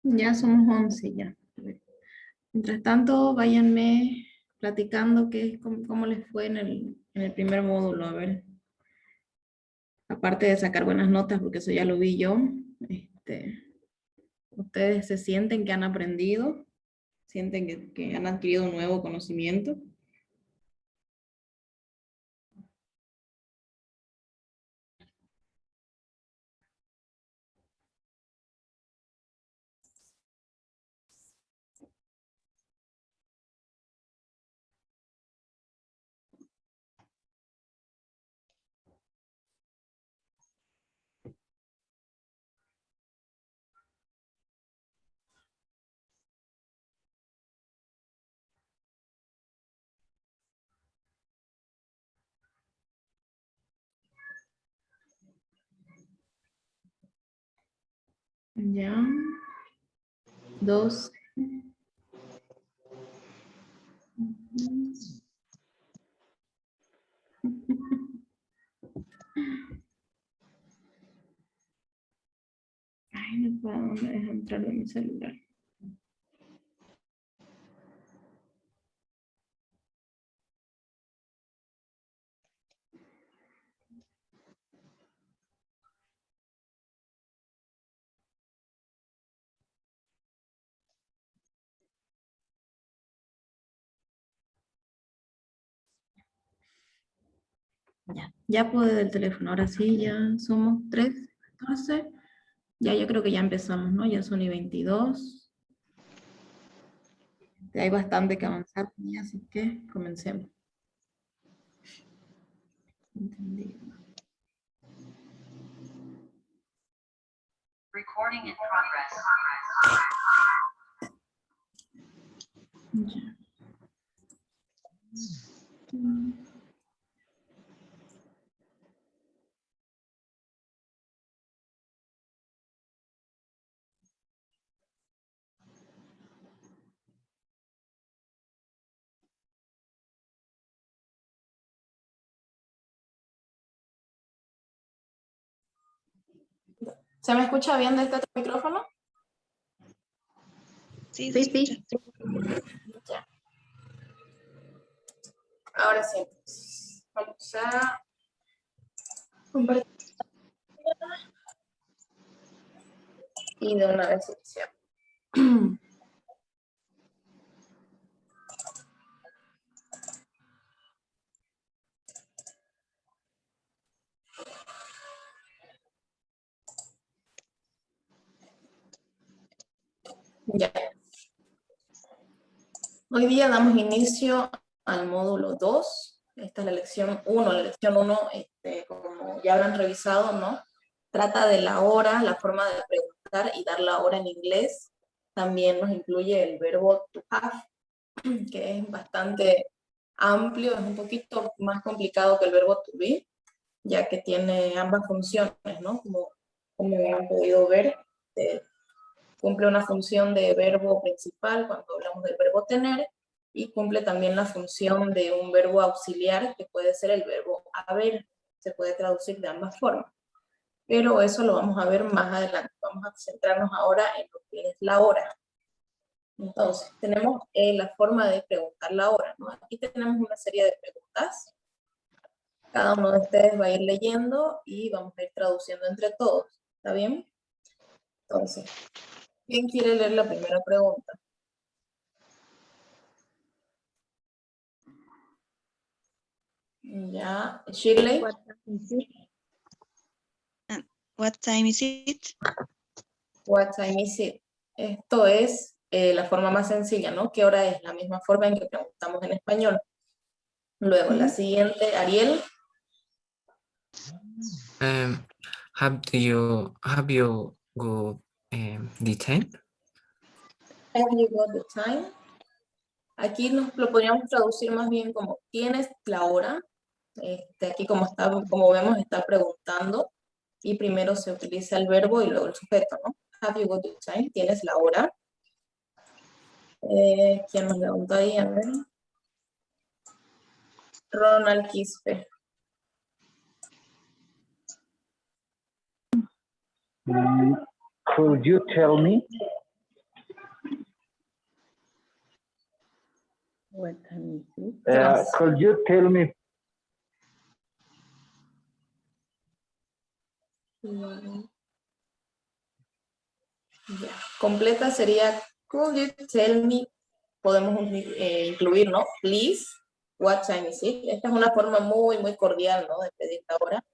Ya somos 11 ya. Mientras tanto, váyanme platicando cómo les fue en el primer módulo. A ver, aparte de sacar buenas notas, porque eso ya lo vi yo, ¿ustedes se sienten que han aprendido? ¿Sienten que han adquirido un nuevo conocimiento? Ya. 2. Ay, no puedo, no me deja entrar en mi celular. Ya pude del teléfono, ahora sí, ya somos 3, 14. Ya yo creo que ya empezamos, ¿no? Ya son y 22. Hay bastante que avanzar, así que comencemos. Entendido. Recording in progress. Ya. ¿Se me escucha bien desde este micrófono? Sí, Sí, se escucha. sí. Ya. Ahora sí, entonces, vamos a compartir y de una vez iniciamos. Ya. Hoy día damos inicio al módulo 2. Esta es la lección 1. La lección 1, como ya habrán revisado, ¿no? Trata de la hora, la forma de preguntar y dar la hora en inglés. También nos incluye el verbo to have, que es bastante amplio, es un poquito más complicado que el verbo to be, ya que tiene ambas funciones, ¿no? Como han podido ver, cumple una función de verbo principal cuando hablamos del verbo tener, y cumple también la función de un verbo auxiliar, que puede ser el verbo haber. Se puede traducir de ambas formas. Pero eso lo vamos a ver más adelante. Vamos a centrarnos ahora en lo que es la hora. Entonces, tenemos la forma de preguntar la hora, ¿no? Aquí tenemos una serie de preguntas. Cada uno de ustedes va a ir leyendo y vamos a ir traduciendo entre todos. ¿Está bien? Entonces, ¿quién quiere leer la primera pregunta? Ya, Shirley. What time is it? What time is it? Esto es la forma más sencilla, ¿no? ¿Qué hora es? La misma forma en que preguntamos en español. Luego, la siguiente, Ariel. Have you got the time? Have you got the time? Aquí lo podríamos traducir más bien como ¿tienes la hora? Aquí como vemos está preguntando y primero se utiliza el verbo y luego el sujeto, ¿no? Have you got the time? ¿Tienes la hora? ¿Quién nos pregunta ahí? A ver. Ronald Quispe. Could you tell me? What time is it? Could you tell me? Ya. Completa sería, could you tell me, podemos incluir, ¿no? Please, what time is it? Esta es una forma muy, muy cordial, ¿no? De pedir la hora.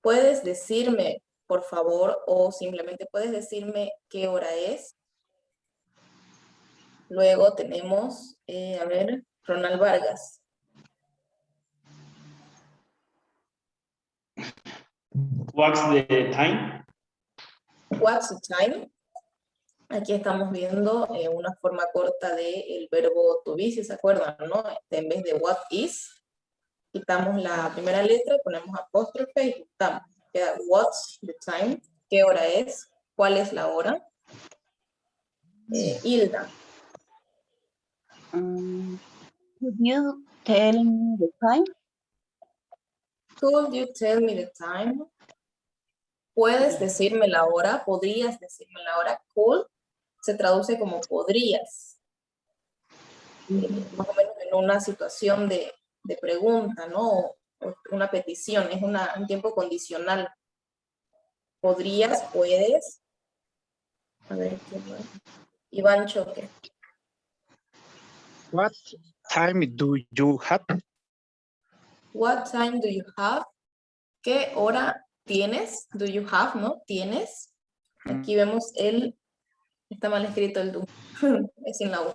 Puedes decirme, por favor, o simplemente puedes decirme qué hora es. Luego tenemos, a ver, Ronald Vargas. What's the time? What's the time? Aquí estamos viendo una forma corta del verbo to be, si se acuerdan, ¿no? En vez de what is, quitamos la primera letra, ponemos apóstrofe y juntamos. Queda what's the time, qué hora es, cuál es la hora. Hilda. Could you tell me the time? Could you tell me the time? Puedes decirme la hora, podrías decirme la hora. Could se traduce como podrías. Más o menos en una situación de pregunta, ¿no? O una petición, es un tiempo condicional. Podrías, puedes. A ver, ¿quién más? Iván Choque. What time do you have? What time do you have? ¿Qué hora tienes? Do you have, ¿no? ¿Tienes? Aquí vemos está mal escrito el do, es sin la U.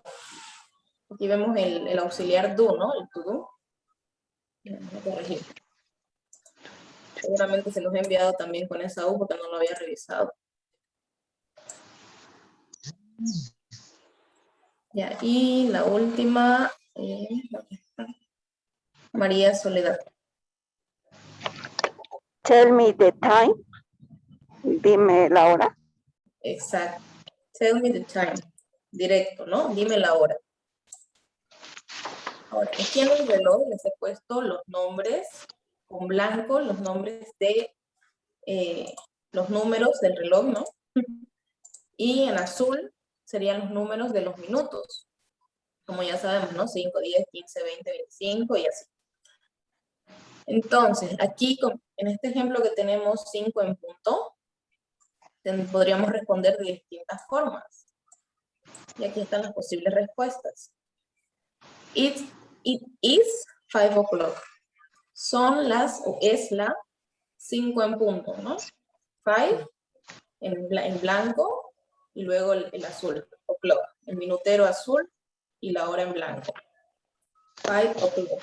Aquí vemos el auxiliar do, ¿no? El to do. Voy a corregir. Seguramente se los he enviado también con esa U porque no lo había revisado. Ya, y la última, María Soledad. Tell me the time. Dime la hora. Exacto. Tell me the time. Directo, ¿no? Dime la hora. Ahora, aquí en el reloj les he puesto los nombres con blanco, los nombres de los números del reloj, ¿no? Y en azul serían los números de los minutos. Como ya sabemos, ¿no? 5, 10, 15, 20, 25 y así. Entonces, aquí en este ejemplo que tenemos 5 en punto, podríamos responder de distintas formas. Y aquí están las posibles respuestas. It is 5 o'clock. Son las, o es la, 5 en punto, ¿no? 5 en blanco y luego el azul, o'clock. El minutero azul y la hora en blanco. 5 o'clock.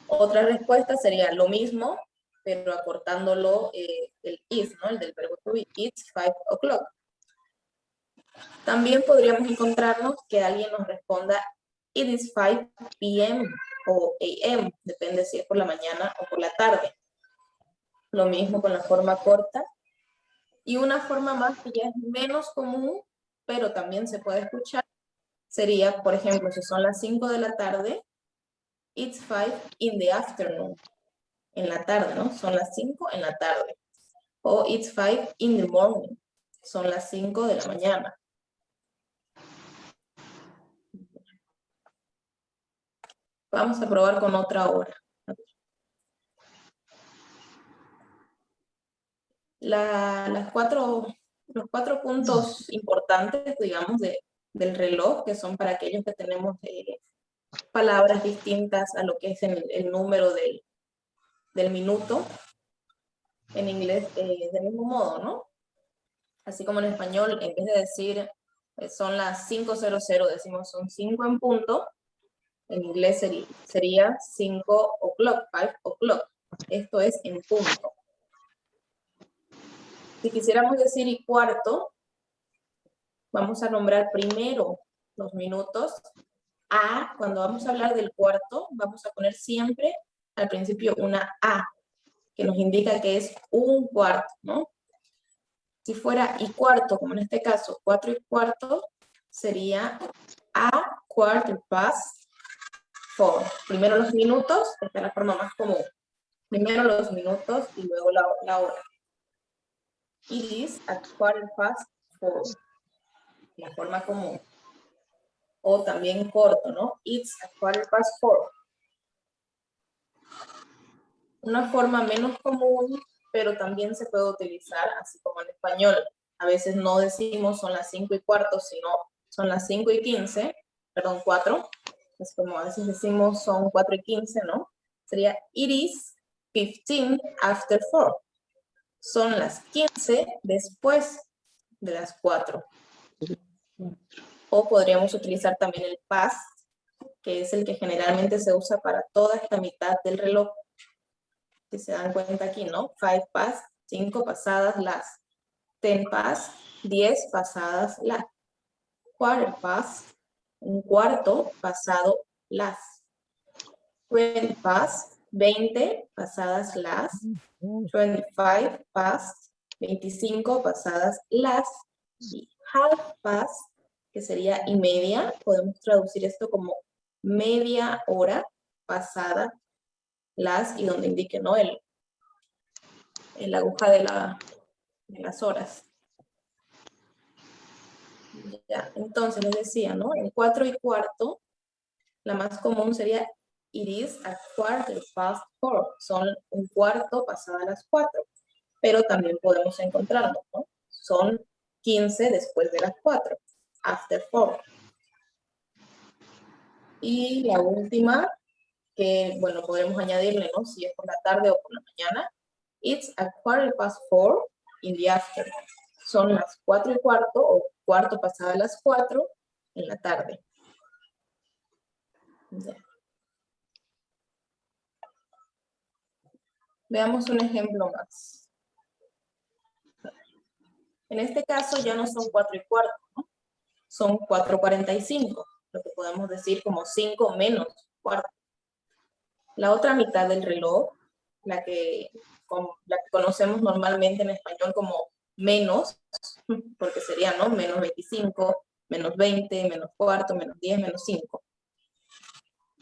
Otra respuesta sería lo mismo, pero acortándolo el is, ¿no? El del verbo to be. It's 5 o'clock. También podríamos encontrarnos que alguien nos responda it is 5 p.m. o a.m. Depende si es por la mañana o por la tarde. Lo mismo con la forma corta. Y una forma más que ya es menos común, pero también se puede escuchar, sería, por ejemplo, si son las 5 de la tarde, it's 5 in the afternoon. En la tarde, ¿no? Son las 5 en la tarde. O it's 5 in the morning. Son las 5 de la mañana. Vamos a probar con otra hora. Los cuatro puntos importantes, digamos, del reloj, que son para aquellos que tenemos palabras distintas a lo que es el número del minuto. En inglés, del mismo modo, ¿no? Así como en español, en vez de decir son las 5:00, decimos son 5 en punto. En inglés sería 5 o'clock, 5 o'clock. Esto es en punto. Si quisiéramos decir y cuarto, vamos a nombrar primero los minutos. Cuando vamos a hablar del cuarto, vamos a poner siempre al principio una A, que nos indica que es un cuarto, ¿no? Si fuera y cuarto, como en este caso, 4 y cuarto, sería a quarter past 4. Primero los minutos, esta es la forma más común. Primero los minutos y luego la hora. It is at quarter past 4. La forma común. o también corto, ¿no? It's a 4:15. Una forma menos común, pero también se puede utilizar así como en español. A veces no decimos son las 5:15, sino son las 5:15, perdón, 4. Es como a veces decimos son 4:15, ¿no? Sería it is 15 after 4. Son las 15 después de las 4. O podríamos utilizar también el past, que es el que generalmente se usa para toda esta mitad del reloj. Si se dan cuenta aquí, ¿no? 5 past, 5 pasadas las. 10 past, 10 pasadas las. Quarter past, un cuarto pasado las. 20 past, 20 pasadas las. 25 past, 25 pasadas las. Y half past, que sería y media, podemos traducir esto como media hora pasada las, y donde indique, ¿no? El aguja de las horas. Ya, entonces les decía, ¿no? En 4:15, la más común sería it is a 4:15. Son un cuarto pasada las 4. Pero también podemos encontrarlo, ¿no? Son 15 después de las 4. After 4. Y la última, que, bueno, podemos añadirle, ¿no? Si es por la tarde o por la mañana. It's a 4:15 in the afternoon. Son las 4:15 o cuarto pasada las 4 en la tarde. Ya. Veamos un ejemplo más. En este caso ya no son 4:15, ¿no? Son 4:45, lo que podemos decir como 5 menos cuarto. La otra mitad del reloj, la que conocemos normalmente en español como menos, porque sería, ¿no? Menos 25, menos 20, menos cuarto, menos 10, menos 5.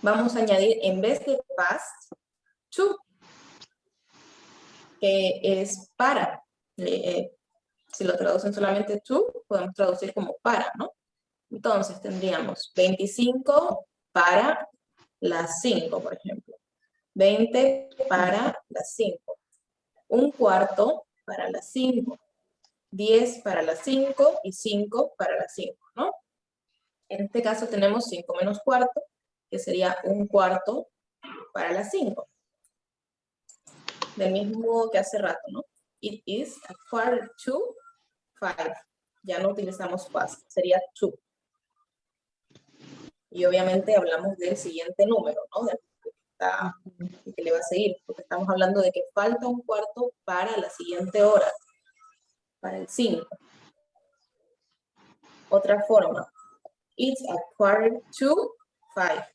Vamos a añadir, en vez de past, to, que es para. Si lo traducen solamente to, podemos traducir como para, ¿no? Entonces tendríamos 25 para las 5, por ejemplo. 20 para las 5. Un cuarto para las 5. 10 para las 5 y 5 para las 5, ¿no? En este caso tenemos 5 menos cuarto, que sería un cuarto para las 5. Del mismo modo que hace rato, ¿no? It is a 4:45. Ya no utilizamos past, sería to. Y obviamente hablamos del siguiente número, ¿no? Del que le va a seguir, porque estamos hablando de que falta un cuarto para la siguiente hora, para el 5. Otra forma, it's a 4:45.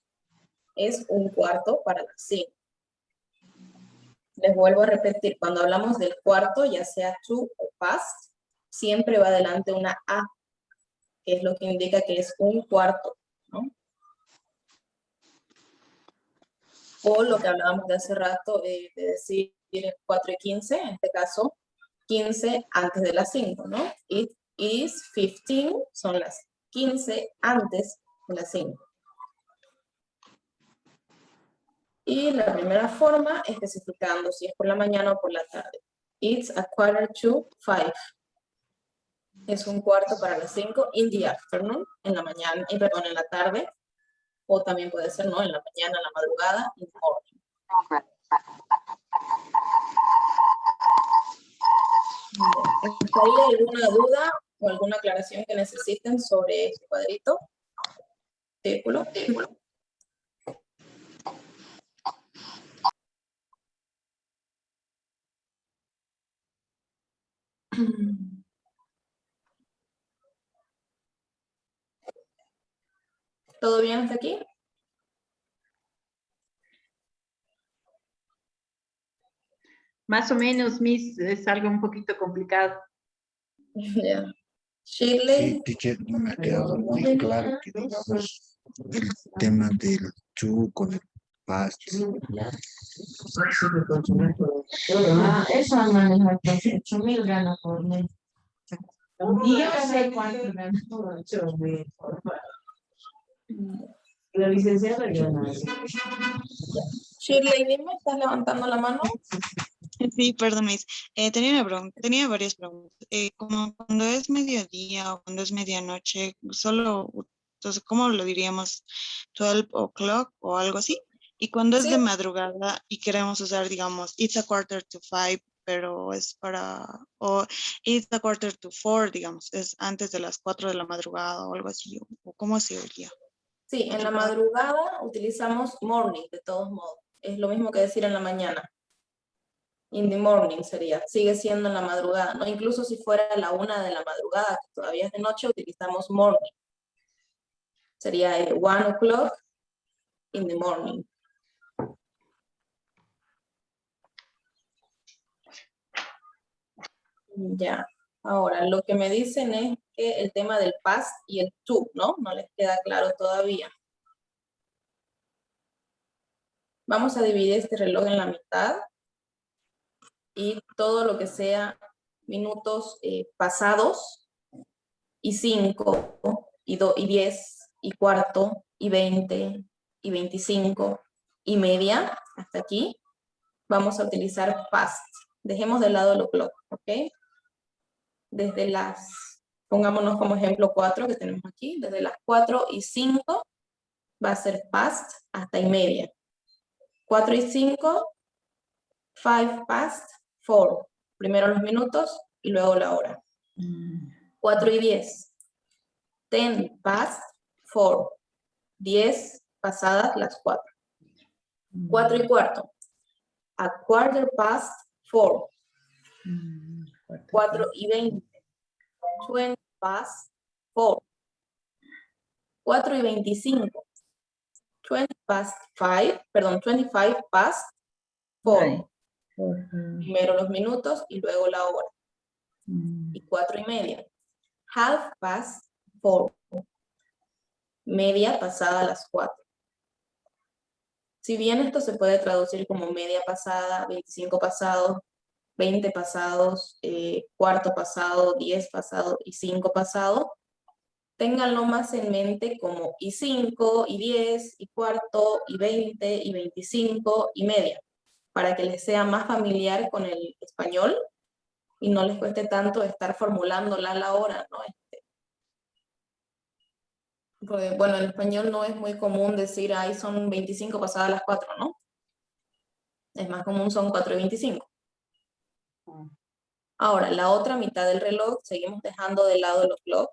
Es un cuarto para las 5. Les vuelvo a repetir, cuando hablamos del cuarto, ya sea to o past, siempre va adelante una a, que es lo que indica que es un cuarto, ¿no? O lo que hablábamos de hace rato, de decir 4:15, en este caso, 15 antes de las 5, ¿no? It is 15, son las 15 antes de las 5. Y la primera forma, especificando si es por la mañana o por la tarde. It's a 4:45. Es un cuarto para las 5 in the afternoon, en la mañana, perdón, en la tarde. O también puede ser, ¿no? En la mañana, en la madrugada, in the morning. ¿Está ahí alguna duda o alguna aclaración que necesiten sobre este cuadrito? Círculo. ¿Todo bien hasta aquí? Más o menos, Miss, es algo un poquito complicado. Ya. Shirley. Sí, teacher, no me ha quedado muy claro que digamos el tema del to con el past. Eso han manejado 8,000 ganas por mes. Y yo sé cuánto ganas por 8,000, por favor. La licenciada Leonardo. Shirley, dime, ¿estás levantando la mano? Sí, perdón, Miss. Tenía una pregunta, tenía varias preguntas. Como cuando es mediodía o cuando es medianoche, solo, entonces, ¿cómo lo diríamos? 12 o'clock o algo así. Y cuando es Sí. de madrugada y queremos usar, digamos, it's a quarter to 5, pero es para, o it's a quarter to 4, digamos, es antes de las 4 de la madrugada o algo así, o ¿cómo se oiría? Sí, en la madrugada utilizamos morning, de todos modos. Es lo mismo que decir en la mañana. In the morning sería, sigue siendo en la madrugada, ¿no? Incluso si fuera a la 1 de la madrugada, que todavía es de noche, utilizamos morning. Sería 1 o'clock in the morning. Ya. Ahora, lo que me dicen es que el tema del past y el to, ¿no? No les queda claro todavía. Vamos a dividir este reloj en la mitad y todo lo que sea minutos pasados y 5 y 10 y cuarto y 20 y 25 y media, hasta aquí, vamos a utilizar past. Dejemos de lado lo clock, ¿ok? Desde las, pongámonos como ejemplo 4 que tenemos aquí, desde las 4 y 5 va a ser past hasta y media. 4 y 5, 5 past, 4. Primero los minutos y luego la hora. 4 y 10. 10 past, 4. 10 pasadas las 4. 4 y cuarto. A quarter past 4. 4 y 20. 20 past 4. 4 y 25. 20 past 5, perdón, 25 past 4. Primero los minutos y luego la hora. Y 4 y media. Half past 4. Media pasada a las 4. Si bien esto se puede traducir como media pasada, 25 pasados, 20 pasados, cuarto pasado, 10 pasado y 5 pasado, ténganlo más en mente como y 5, y 10, y cuarto, y 20, y 25, y media, para que les sea más familiar con el español y no les cueste tanto estar formulándola a la hora, ¿no? Porque, bueno, en español no es muy común decir, ahí son 25 pasadas las 4, ¿no? Es más común son 4 y 25. Ahora, la otra mitad del reloj, seguimos dejando de lado los clock,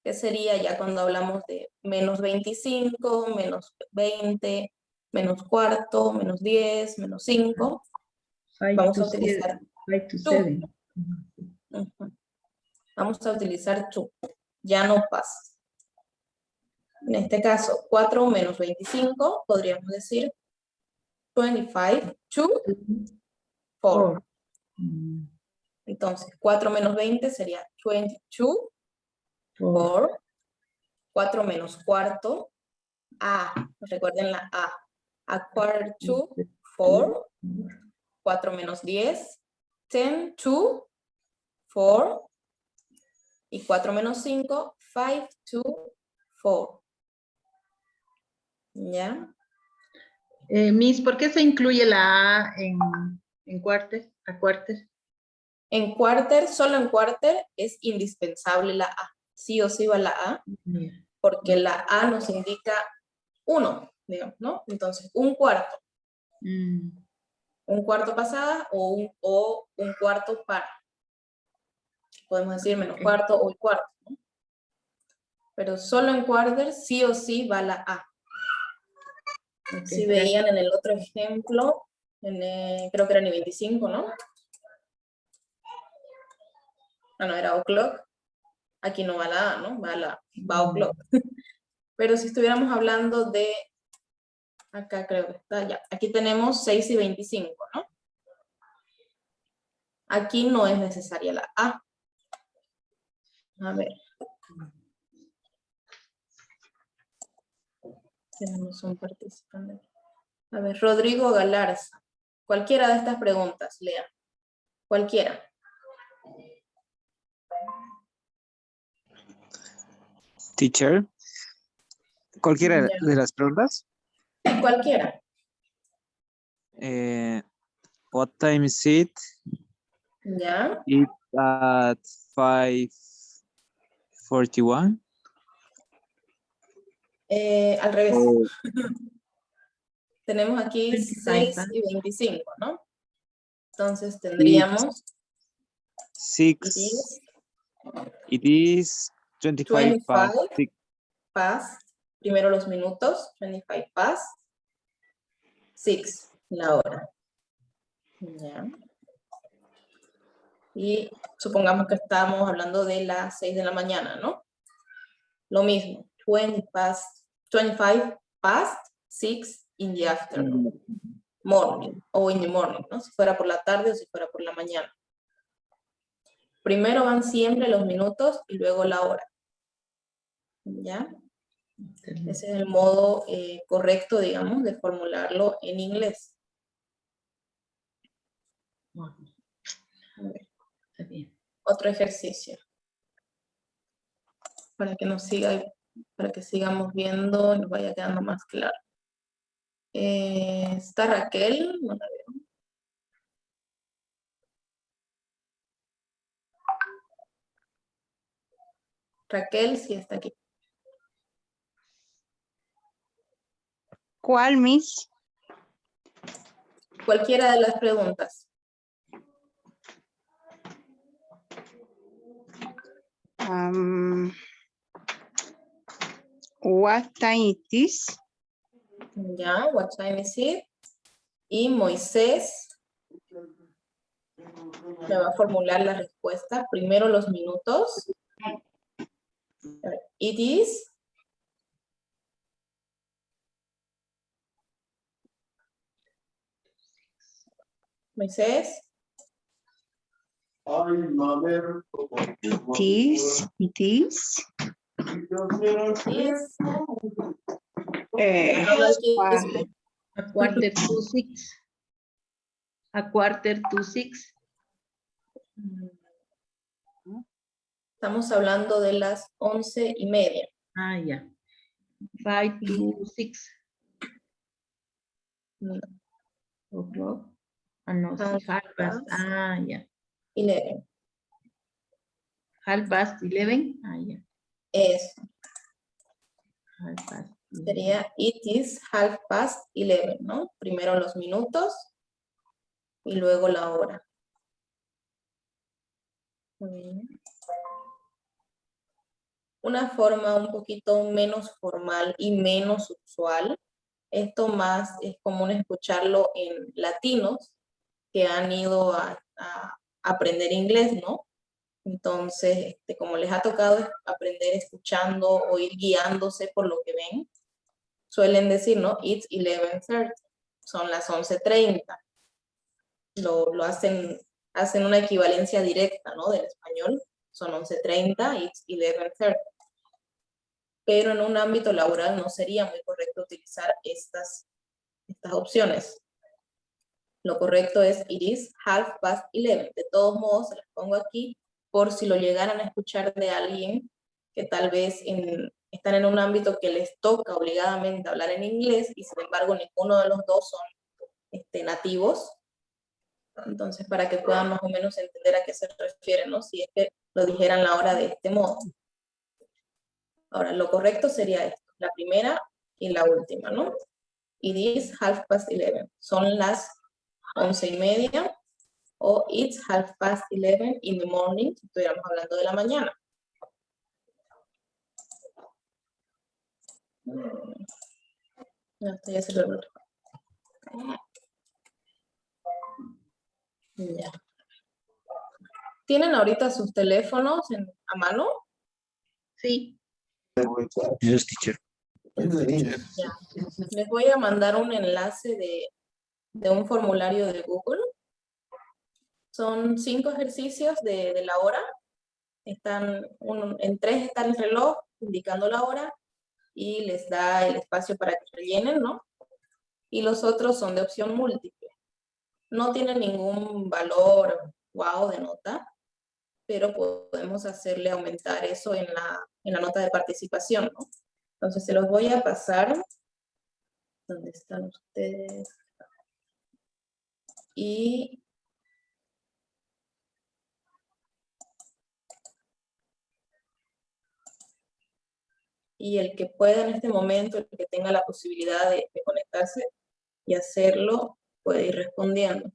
que sería ya cuando hablamos de menos 25, menos 20, menos cuarto, menos 10, menos 5. Vamos a utilizar 5 to to. 7. Ujú. Vamos a utilizar to, ya no pasa. En este caso, 4 menos 25, podríamos decir 25 to 4. Entonces, 4 menos 20 sería 22 por 4 menos cuarto, recuerden la a quarter to 4, 4 menos 10, 10 to 4, y 4 menos 5, 5 to 4. ¿Ya? Miss, ¿por qué se incluye la A en quarter, a quarter? En quarter, solo en quarter, es indispensable la A. Sí o sí va la A, porque la A nos indica 1, digamos, ¿no? Entonces, un cuarto. Un cuarto pasada o un cuarto para. Podemos decir menos cuarto o el cuarto, ¿no? Pero solo en quarter, sí o sí va la A. Si veían en el otro ejemplo, creo que era ni 25, ¿no? No, era o'clock. Aquí no va la A, ¿no? Va o'clock. Pero si estuviéramos hablando de, acá creo que está, ya. Aquí tenemos 6 y 25, ¿no? Aquí no es necesaria la A. A ver. Tenemos un participante. A ver, Rodrigo Galarza. Cualquiera de estas preguntas, lea. Cualquiera. Teacher, Cualquiera Ya. de las preguntas. Cualquiera. What time is it? Ya. It's at 5:41. Al revés. Oh, Tenemos aquí 25, 6 y 25, ¿no? Entonces it's tendríamos 6. It is 25 past 25 6. past, primero los minutos, 25 past 6, la hora. Ya. Y supongamos que estamos hablando de las 6 de la mañana, ¿no? Lo mismo, 25 past 6 in the afternoon. Morning, o in the morning, ¿no? Si fuera por la tarde o si fuera por la mañana. Primero van siempre los minutos y luego la hora. ¿Ya? Ese es el modo correcto, digamos, de formularlo en inglés. A ver, Está bien. otro ejercicio. Para que sigamos viendo y nos vaya quedando más claro. ¿Está Raquel? No la veo. Raquel sí está aquí. ¿Cuál, Miss? Cualquiera de las preguntas. What time it is? Ya, what time is it? Y Moisés me va a formular la respuesta. Primero los minutos. It is. Moisés. It is. It is. Habla aquí. A quarter to 6. A quarter to 6. Estamos hablando de las 11:30. Ah, ya. 5 to 6. O'clock. Ah, no, sí, half past. Ah, ya. 11. Half past 11. Ah, ya. Es. Half past 11. Sería it is 11:30, ¿no? Primero los minutos y luego la hora. Muy bien. Una forma un poquito menos formal y menos usual. Esto más es común escucharlo en latinos que han ido a aprender inglés, ¿no? Entonces, como les ha tocado aprender escuchando o ir guiándose por lo que ven, suelen decir, ¿no? It's 11:30. Son las 11:30. Lo hacen una equivalencia directa, ¿no? Del español. Son 11:30, it's 11:30. Pero en un ámbito laboral no sería muy correcto utilizar estas opciones. Lo correcto es it is 11:30. De todos modos, se las pongo aquí por si lo llegaran a escuchar de alguien que tal vez están en un ámbito que les toca obligadamente hablar en inglés y sin embargo ninguno de los dos son nativos. Entonces, para que puedan más o menos entender a qué se refieren, ¿no? Si es que lo dijeran la hora de este modo. Ahora, lo correcto sería esto, la primera y la última, ¿no? It is 11:30. Son las 11:30 o it's 11:30 in the morning, si estuviéramos hablando de la mañana. Esto ya se lo otro. Ya. ¿Tienen ahorita sus teléfonos a mano? Sí. Yes, teacher. Ya. Les voy a mandar un enlace de un formulario de Google. Son 5 ejercicios de la hora. En 3 está el reloj indicando la hora y les da el espacio para que rellenen, ¿no? Y los otros son de opción múltiple. No tienen ningún valor wow de nota, pero podemos hacerle aumentar eso en la nota de participación, ¿no? Entonces se los voy a pasar. ¿Dónde están ustedes? Y el que pueda en este momento, el que tenga la posibilidad de conectarse y hacerlo, puede ir respondiendo.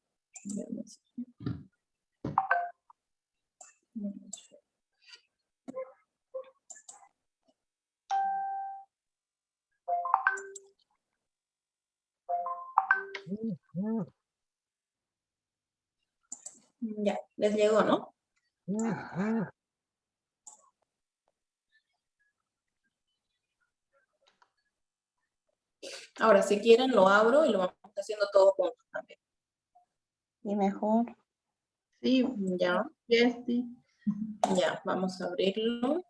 Ya, les llegó, ¿no? Ahora, si quieren, lo abro y lo vamos haciendo todo juntos también. Y mejor. Sí, Ya, sí. ya, vamos a abrirlo.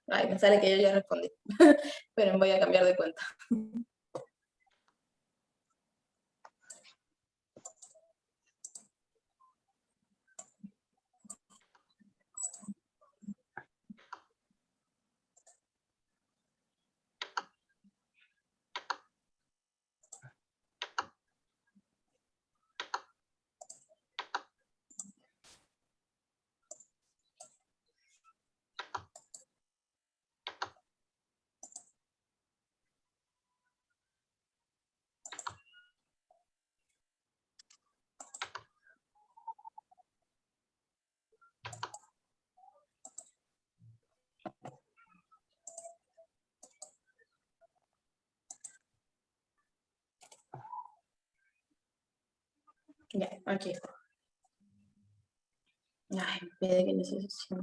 Ay, me sale que yo ya respondí. Pero voy a cambiar de cuenta. Ya, aquí está. Ay, me pide que necesito.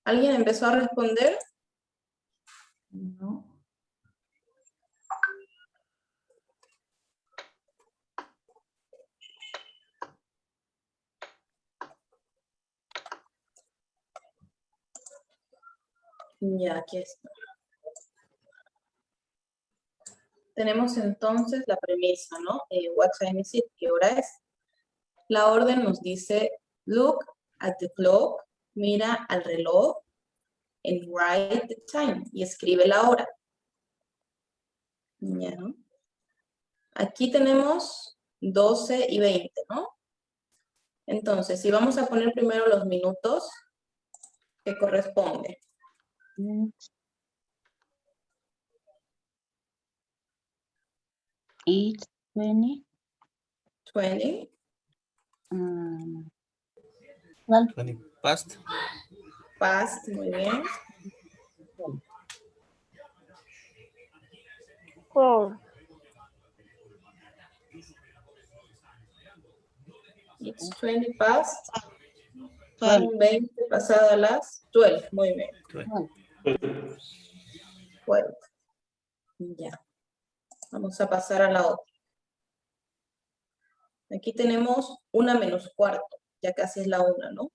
¿Alguien empezó a responder? No. Ya, aquí está. Tenemos entonces la premisa, ¿no? What time is it? ¿Qué hora es? La orden nos dice, look at the clock, mira al reloj, and write the time, y escribe la hora. Ya, ¿no? Aquí tenemos 12 y 20, ¿no? Entonces, si vamos a poner primero los minutos, ¿qué corresponde? It's 20. 20. 20 past. Past, muy bien. 4. It's 20 past. 12. Son 20 pasadas las 12. Muy bien. 12. Ya. Vamos a pasar a la otra. Aquí tenemos 1 menos cuarto. Ya casi es la 1, ¿no?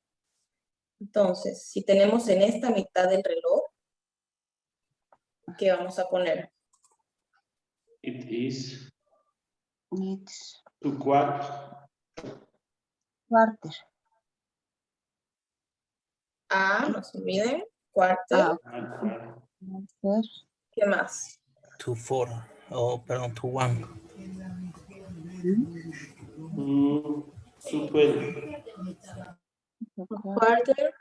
Entonces, si tenemos en esta mitad del reloj, ¿qué vamos a poner? It is It's 2 quarters. quarter. A, no se olviden. Quarter. Quarter. ¿Qué más? 2-4. Oh, perdón, 2-1. 2:20. Quarter.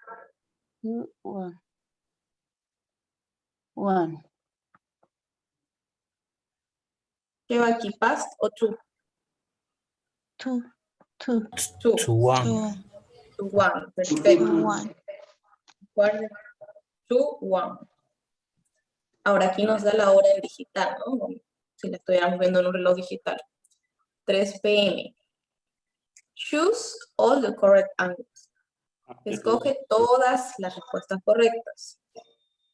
2, 1. 1. ¿Qué va aquí? ¿Past o to? 2. 2. 2. 2-1. 1. Perfecto. 1. Quarter. 2, 1. Ahora aquí nos da la hora en digital, ¿no? Si la estuviéramos viendo en un reloj digital. 3 p.m. Choose all the correct answers. Escoge todas las respuestas correctas.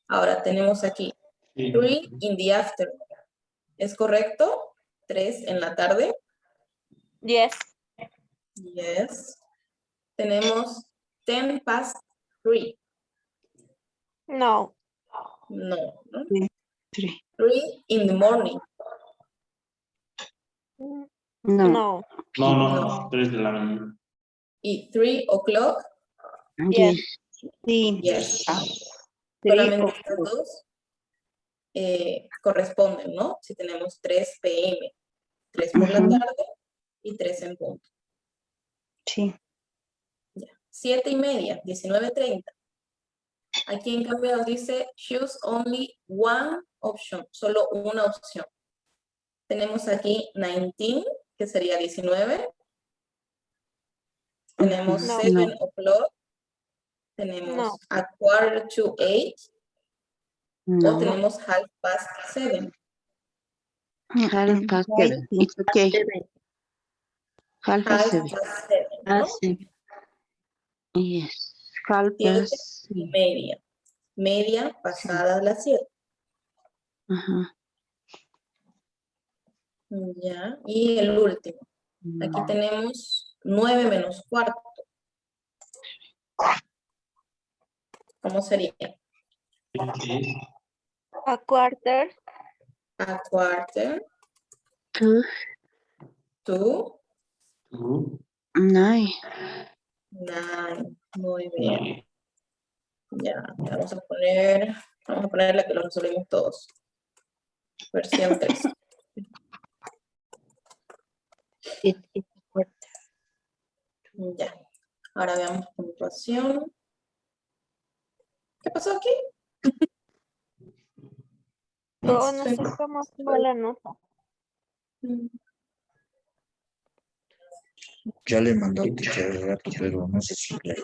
Ahora tenemos aquí 3 in the afternoon. ¿Es correcto? 3 en la tarde. Yes. Yes. Tenemos 10 past 3. No. No. ¿no? 3. 3 in the morning. No. No. No, 3 de la mañana. Y 3 o'clock. Yes. Sí. Yes. 3 Solamente estas dos corresponden, ¿no? Si tenemos 3 p.m. 3 por la tarde y 3 en punto. Sí. 7:30, 19:30. Aquí en cambio nos dice choose only one option, solo una opción. Tenemos aquí 19, que sería 19. Tenemos No. 7 o'clock. Tenemos No. a 7:45. O No. tenemos 7:30. Half past 7. It's okay. Half past 7. 7:30, ¿no? Yes. Half 7 past y media. Media pasada las 7. Ajá. Ya. Y el último. Aquí tenemos 9 menos cuarto. ¿Cómo sería? It is A quarter. A quarter 2. to 2. 9. 9. Muy bien. Ya, vamos a poner la que lo resolvimos todos. Versión 3. Ya. Ahora veamos puntuación. ¿Qué pasó aquí? No, no sé cómo fue la nota. Ya le mandó a teacher el rato, pero no sé si le...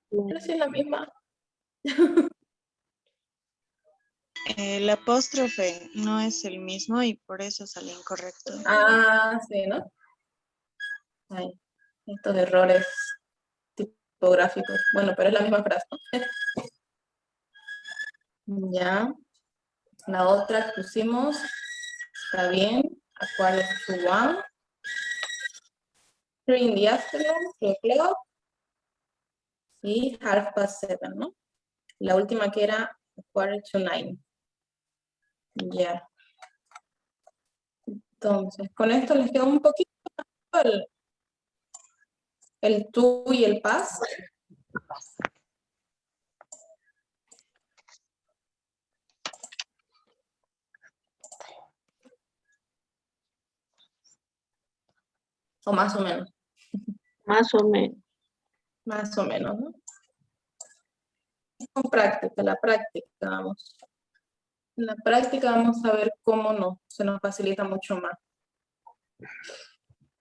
Pero sí es la misma. El apóstrofe no es el mismo y por eso sale incorrecto. Ah, sí, ¿no? Ay, estos errores tipográficos. Bueno, pero es la misma frase, ¿no? Ya. La otra que pusimos, está bien. A quarter to 1. 3 in the afternoon, 3 o'clock. Y 7:30, ¿no? La última que era a quarter to 9. Ya. Entonces, con esto les quedó un poquito el to y el past. O más o menos. Más o menos. Más o menos, ¿no? Con práctica, la práctica, vamos. En la práctica vamos a ver cómo se nos facilita mucho más.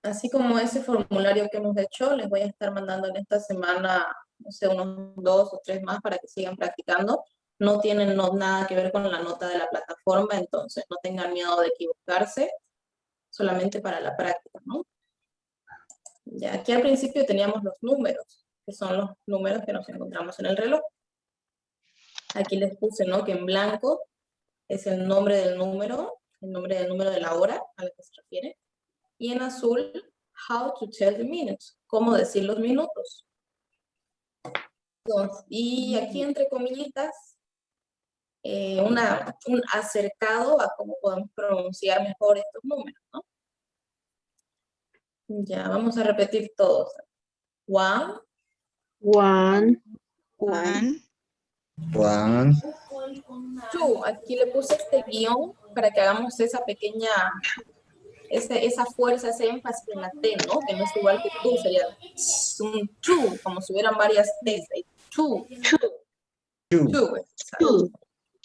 Así como ese formulario que hemos hecho, les voy a estar mandando en esta semana, no sé, unos 2 o 3 más para que sigan practicando. No tienen nada que ver con la nota de la plataforma, entonces no tengan miedo de equivocarse, solamente para la práctica, ¿no? Ya, aquí al principio teníamos los números, que son los números que nos encontramos en el reloj. Aquí les puse, ¿no? Que en blanco es el nombre del número de la hora a la que se refiere. Y en azul, how to tell the minutes, cómo decir los minutos. Entonces, y aquí entre comillitas, un acercado a cómo podemos pronunciar mejor estos números, ¿no? Ya, vamos a repetir todos. 1, 1. 1, 1, 2. Aquí le puse este guión para que hagamos esa pequeña, esa fuerza, ese énfasis en la T, ¿no? Que no es igual que tú, sería un 2, como si hubieran varias T's ahí. 2. 2, 2.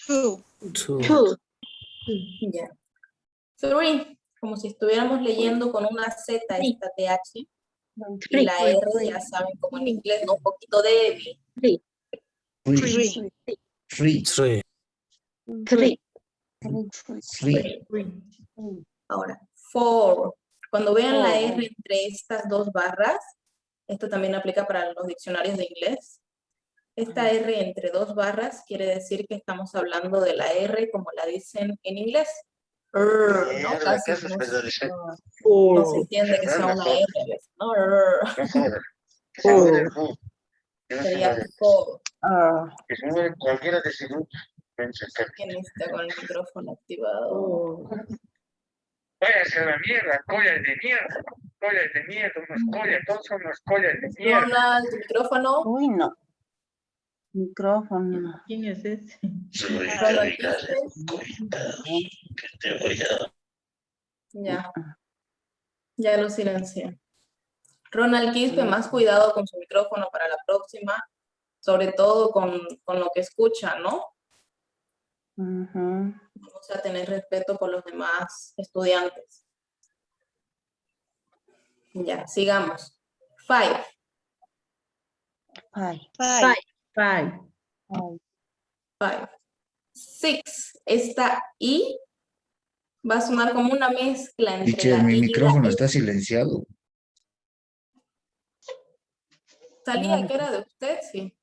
2. Ya. 3, como si estuviéramos leyendo con una Z esta TH. Y la R, ya saben, como en inglés, ¿no? Un poquito débil. 3. 3, 3. 3, Ahora, 4. Cuando vean la R entre estas dos barras, esto también aplica para los diccionarios de inglés. Esta R entre dos barras quiere decir que estamos hablando de la R como la dicen en inglés. ¿no? Casi no se entiende que sea una R, ¿ves? ¿no? Sería four. ¿Quién está con el micrófono activado? Váyanse a la mierda, collas de mierda, unas collas, todos son unas collas de mierda. Ronald, tu micrófono. Uy, no. Micrófono. ¿Quién es ese? Ronald Ya. Ya lo silencié. Ronald Quispe, más cuidado con su micrófono para la próxima, sobre todo con lo que escucha, ¿no? Vamos a tener respeto por los demás estudiantes. Ya, sigamos. 5. Five. 6. Esta I va a sonar como una mezcla entre Teacher, la mi I y la micrófono E. está silenciado. Salía que era de usted, sí.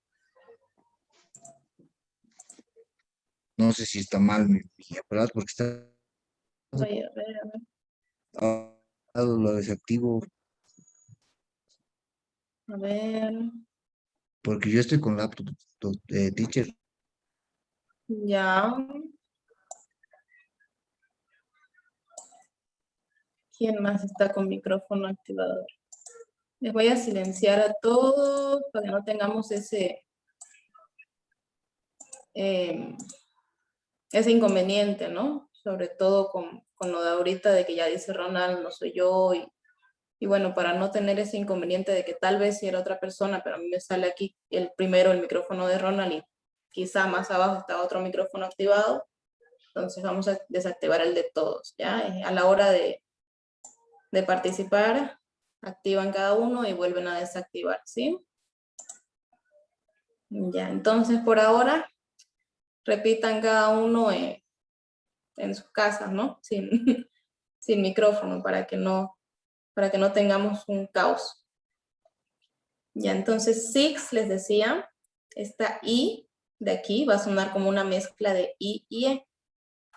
No sé si está mal mi aparato porque está Voy a ver, a ver. lo desactivo A ver. porque yo estoy con laptop, teacher. Ya. ¿Quién más está con micrófono activado? Les voy a silenciar a todos para que no tengamos ese inconveniente, ¿no? Sobre todo con lo de ahorita de que ya dice Ronald, no soy yo, y bueno, para no tener ese inconveniente de que tal vez si era otra persona, pero a mí me sale aquí el micrófono de Ronald y quizá más abajo está otro micrófono activado, entonces vamos a desactivar el de todos, ¿ya? A la hora de participar, activan cada uno y vuelven a desactivar, ¿sí? Ya, entonces por ahora, repitan cada uno en sus casas, ¿no? Sin micrófono, para que no tengamos un caos. Ya, entonces 6, les decía, esta I de aquí va a sonar como una mezcla de I y E,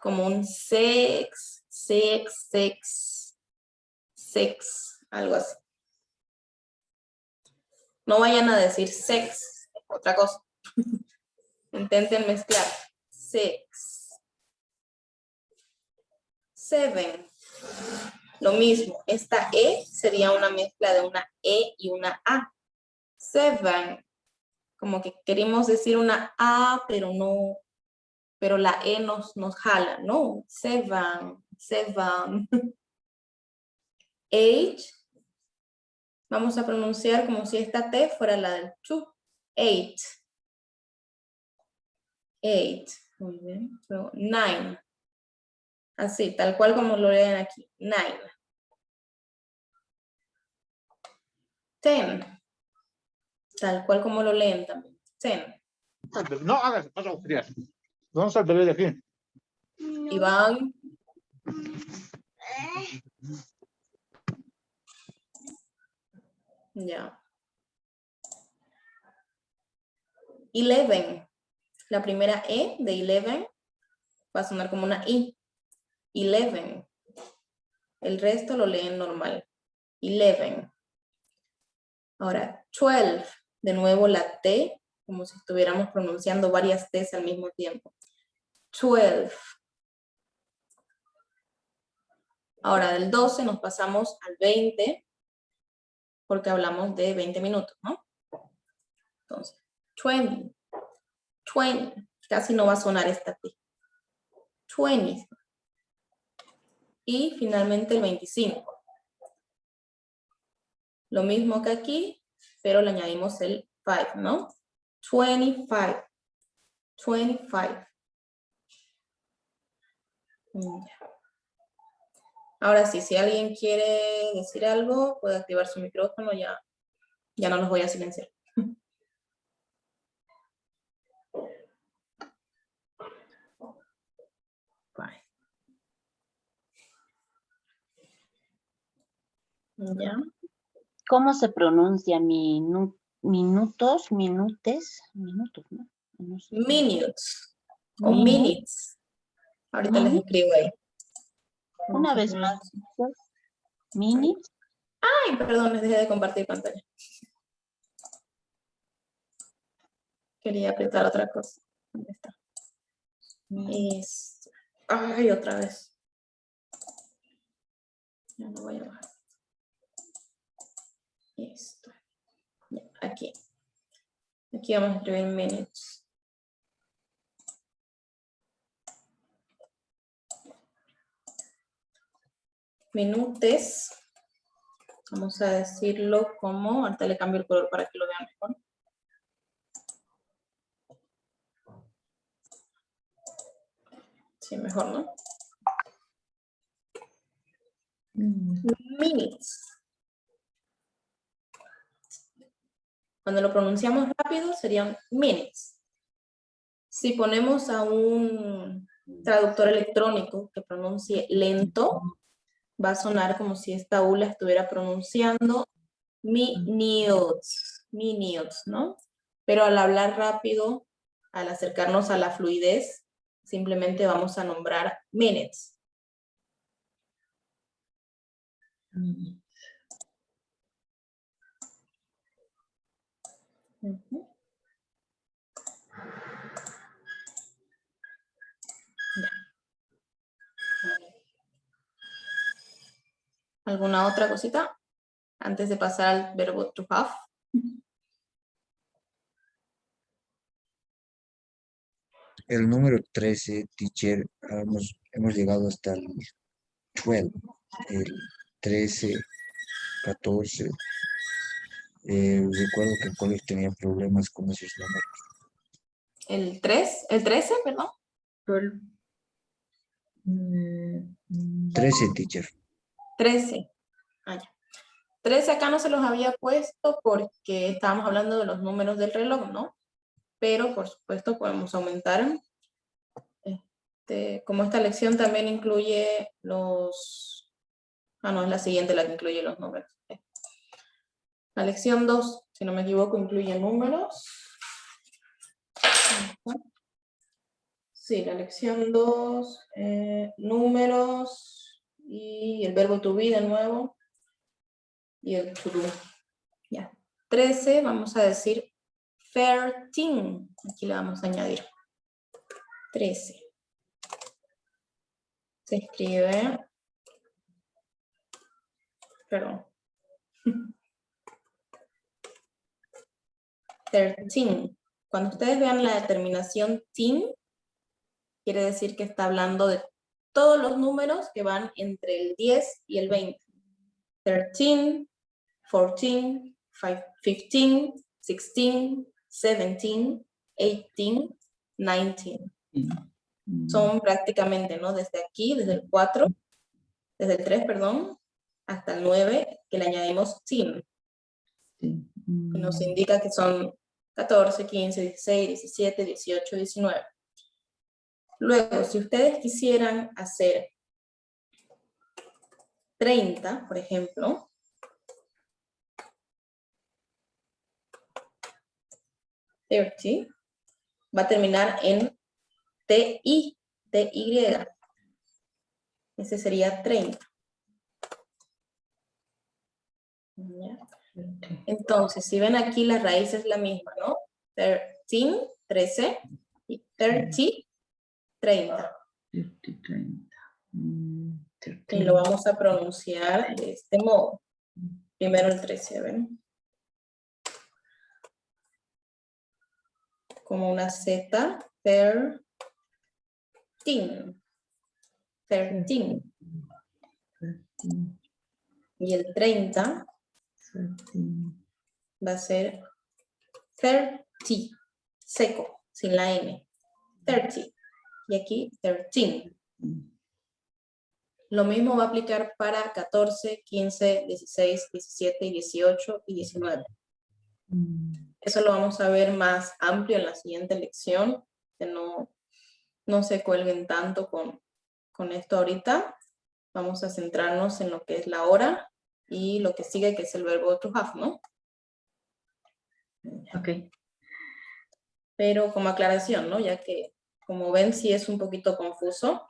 como un sex, algo así. No vayan a decir sex, otra cosa. Intenten mezclar. 6. 7. Lo mismo, esta E sería una mezcla de una E y una A. 7. Como que queremos decir una A, pero no, pero la E nos jala, ¿no? 7. 8. Vamos a pronunciar como si esta T fuera la del 2. 8. 8. Muy bien. So, 9. Así, tal cual como lo leen aquí. 9. 10. Tal cual como lo leen también. 10. No hagas paso frías. Vamos a ver de aquí. Iván. Ya. 11. La primera E de 11 va a sonar como una I. 11. El resto lo leen normal. 11. Ahora, 12. De nuevo la T, como si estuviéramos pronunciando varias T's al mismo tiempo. 12. Ahora, del 12 nos pasamos al 20, porque hablamos de 20 minutos, ¿no? Entonces, 20. 20. Casi no va a sonar esta T. 20. Y finalmente el 25. Lo mismo que aquí, pero le añadimos el 5, ¿no? 25. 25. Ahora sí, si alguien quiere decir algo, puede activar su micrófono, ya no los voy a silenciar. Ya. ¿Cómo se pronuncia minutos, minutes? Minutos, ¿no? No sé. Minutes o minutes. Ahorita les escribo ahí. Una vez más. Minutes. Ay, perdón, les dejé de compartir pantalla. Quería apretar otra cosa. ¿Dónde está? Ay, otra vez. Ya no voy a bajar. Esto. Ya, aquí. Aquí vamos a escribir minutes. Minutes. Vamos a decirlo como, ahorita le cambio el color para que lo vean mejor. Sí, mejor, ¿no? Minutes. Cuando lo pronunciamos rápido serían minutes. Si ponemos a un traductor electrónico que pronuncie lento, va a sonar como si esta U la estuviera pronunciando minutes, ¿no? Pero al hablar rápido, al acercarnos a la fluidez, simplemente vamos a nombrar minutes. ¿Alguna otra cosita? Antes de pasar al verbo to have. El número 13, teacher, hemos llegado hasta el 12. El 13, 14. Recuerdo que el colegio tenía problemas con esos números. El 13, perdón. 13, teacher. 13. Ah, ya. 13 acá no se los había puesto porque estábamos hablando de los números del reloj, ¿no? Pero por supuesto podemos aumentar. Como esta lección también incluye los... Ah, no, es la siguiente la que incluye los números. La lección 2, si no me equivoco, incluye números. Sí, la lección 2, números y el verbo to be de nuevo. Y el to do. Ya. 13, vamos a decir 13. Aquí le vamos a añadir 13. Se escribe, perdón, 13. Cuando ustedes vean la determinación teen, quiere decir que está hablando de todos los números que van entre el 10 y el 20. 13, 14, 15, 16, 17, 18, 19. Son prácticamente, ¿no? Desde aquí, desde el 4, desde el 3, perdón, hasta el 9, que le añadimos teen. Y nos indica que son 14, 15, 16, 17, 18, 19. Luego, si ustedes quisieran hacer 30, por ejemplo, va a terminar en TI, TY. Ese sería 30. ¿Ya? Entonces, si ven aquí, la raíz es la misma, ¿no? 13, 13, y 30, 30. Y lo vamos a pronunciar de este modo. Primero el 13, ¿ven? Como una Z, 13. 13. Y el 30 va a ser 30, seco, sin la N. 30. Y aquí 13. Lo mismo va a aplicar para 14, 15, 16, 17, 18 y 19. Eso lo vamos a ver más amplio en la siguiente lección, que no se cuelguen tanto con esto ahorita. Vamos a centrarnos en lo que es la hora y lo que sigue, que es el verbo to have, ¿no? Ok. Pero como aclaración, ¿no? Ya que, como ven, sí es un poquito confuso.